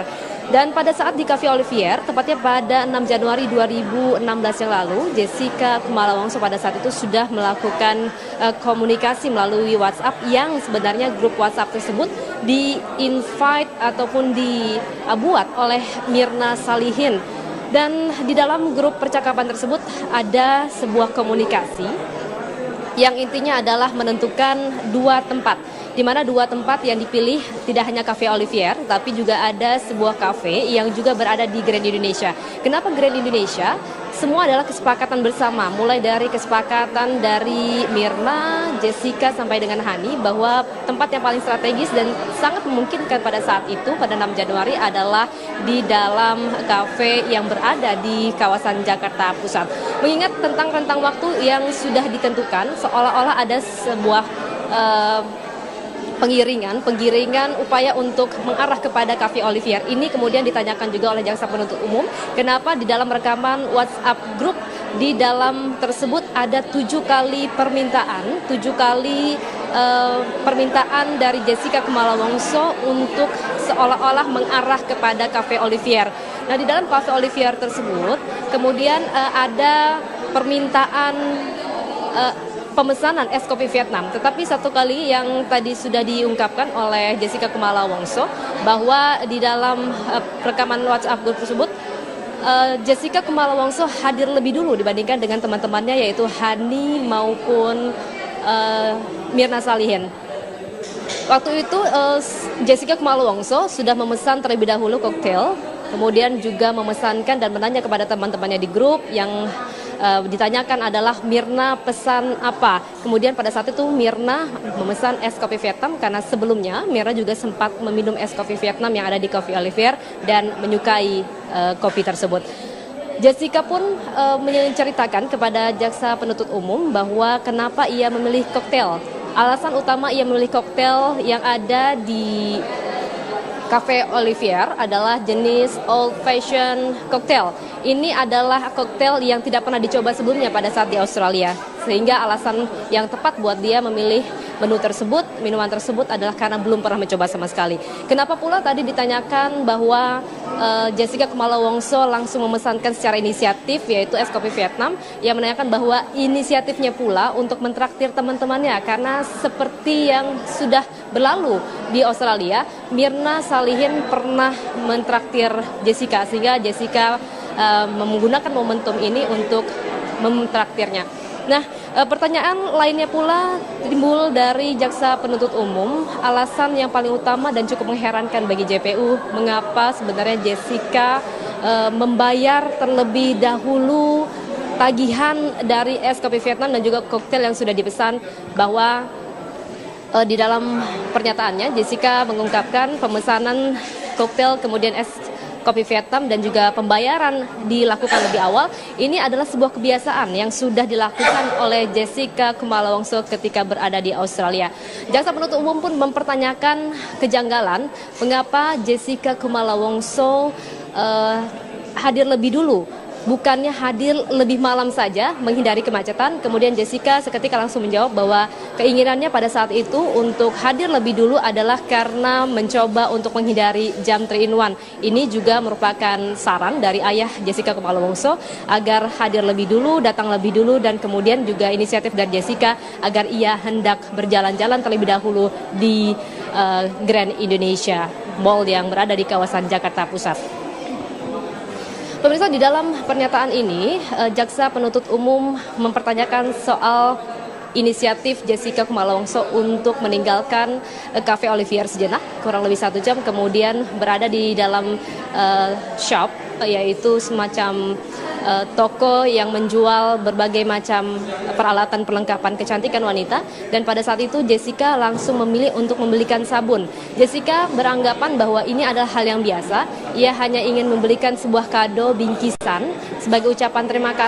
H: Dan pada saat di Cafe Olivier, tepatnya pada 6 Januari 2016 yang lalu, Jessica Kumala Wongso pada saat itu sudah melakukan komunikasi melalui WhatsApp, yang sebenarnya grup WhatsApp tersebut di-invite ataupun dibuat oleh Mirna Salihin. Dan di dalam grup percakapan tersebut ada sebuah komunikasi yang intinya adalah menentukan 2 tempat, di mana 2 tempat yang dipilih tidak hanya Cafe Olivier, tapi juga ada sebuah kafe yang juga berada di Grand Indonesia. Kenapa Grand Indonesia? Semua adalah kesepakatan bersama, mulai dari kesepakatan dari Mirna, Jessica, sampai dengan Hani, bahwa tempat yang paling strategis dan sangat memungkinkan pada saat itu, pada 6 Januari, adalah di dalam kafe yang berada di kawasan Jakarta Pusat. Mengingat tentang rentang waktu yang sudah ditentukan, seolah-olah ada sebuah penggiringan upaya untuk mengarah kepada Cafe Olivier. Ini kemudian ditanyakan juga oleh jaksa penuntut umum, kenapa di dalam rekaman WhatsApp grup di dalam tersebut ada 7 kali permintaan, 7 kali permintaan dari Jessica Kumala Wongso untuk seolah-olah mengarah kepada Cafe Olivier. Nah, di dalam Cafe Olivier tersebut kemudian ada permintaan pemesanan es kopi Vietnam. Tetapi satu kali yang tadi sudah diungkapkan oleh Jessica Kumala Wongso, bahwa di dalam rekaman WhatsApp grup tersebut Jessica Kumala Wongso hadir lebih dulu dibandingkan dengan teman-temannya, yaitu Hani maupun Mirna Salihin. Waktu itu Jessica Kumala Wongso sudah memesan terlebih dahulu koktail, kemudian juga memesankan dan menanya kepada teman-temannya di grup. Yang ditanyakan adalah Mirna pesan apa. Kemudian pada saat itu Mirna memesan es kopi Vietnam, karena sebelumnya Mirna juga sempat meminum es kopi Vietnam yang ada di Cafe Olivier dan menyukai kopi tersebut. Jessica pun menceritakan kepada jaksa penuntut umum bahwa kenapa ia memilih koktail. Alasan utama ia memilih koktail yang ada di Cafe Olivier adalah jenis old fashion cocktail. Ini adalah koktail yang tidak pernah dicoba sebelumnya pada saat di Australia. Sehingga alasan yang tepat buat dia memilih menu tersebut, minuman tersebut adalah karena belum pernah mencoba sama sekali. Kenapa pula tadi ditanyakan bahwa Jessica Kumala Wongso langsung memesankan secara inisiatif, yaitu es kopi Vietnam. Ia menanyakan bahwa inisiatifnya pula untuk mentraktir teman-temannya, karena seperti yang sudah berlalu di Australia, Mirna Salihin pernah mentraktir Jessica, sehingga Jessica menggunakan momentum ini untuk mentraktirnya. Nah, pertanyaan lainnya pula timbul dari jaksa penuntut umum, alasan yang paling utama dan cukup mengherankan bagi JPU, mengapa sebenarnya Jessica membayar terlebih dahulu tagihan dari es kopi Vietnam dan juga koktail yang sudah dipesan, bahwa di dalam pernyataannya Jessica mengungkapkan pemesanan koktail kemudian es kopi Vietnam dan juga pembayaran dilakukan lebih awal. Ini adalah sebuah kebiasaan yang sudah dilakukan oleh Jessica Kumala Wongso ketika berada di Australia. Jaksa penuntut umum pun mempertanyakan kejanggalan mengapa Jessica Kumala Wongso hadir lebih dulu, bukannya hadir lebih malam saja menghindari kemacetan. Kemudian Jessica seketika langsung menjawab bahwa keinginannya pada saat itu untuk hadir lebih dulu adalah karena mencoba untuk menghindari jam 3-in-1. Ini juga merupakan saran dari ayah Jessica Kumala Wongso agar hadir lebih dulu, datang lebih dulu, dan kemudian juga inisiatif dari Jessica agar ia hendak berjalan-jalan terlebih dahulu di Grand Indonesia Mall yang berada di kawasan Jakarta Pusat. Pemirsa, di dalam pernyataan ini, jaksa penuntut umum mempertanyakan soal inisiatif Jessica Kumala Wongso untuk meninggalkan Cafe Olivier sejenak, kurang lebih 1 jam, kemudian berada di dalam shop, yaitu semacam toko yang menjual berbagai macam peralatan perlengkapan kecantikan wanita. Dan pada saat itu Jessica langsung memilih untuk membelikan sabun. Jessica beranggapan bahwa ini adalah hal yang biasa. Ia hanya ingin membelikan sebuah kado bingkisan sebagai ucapan terima kasih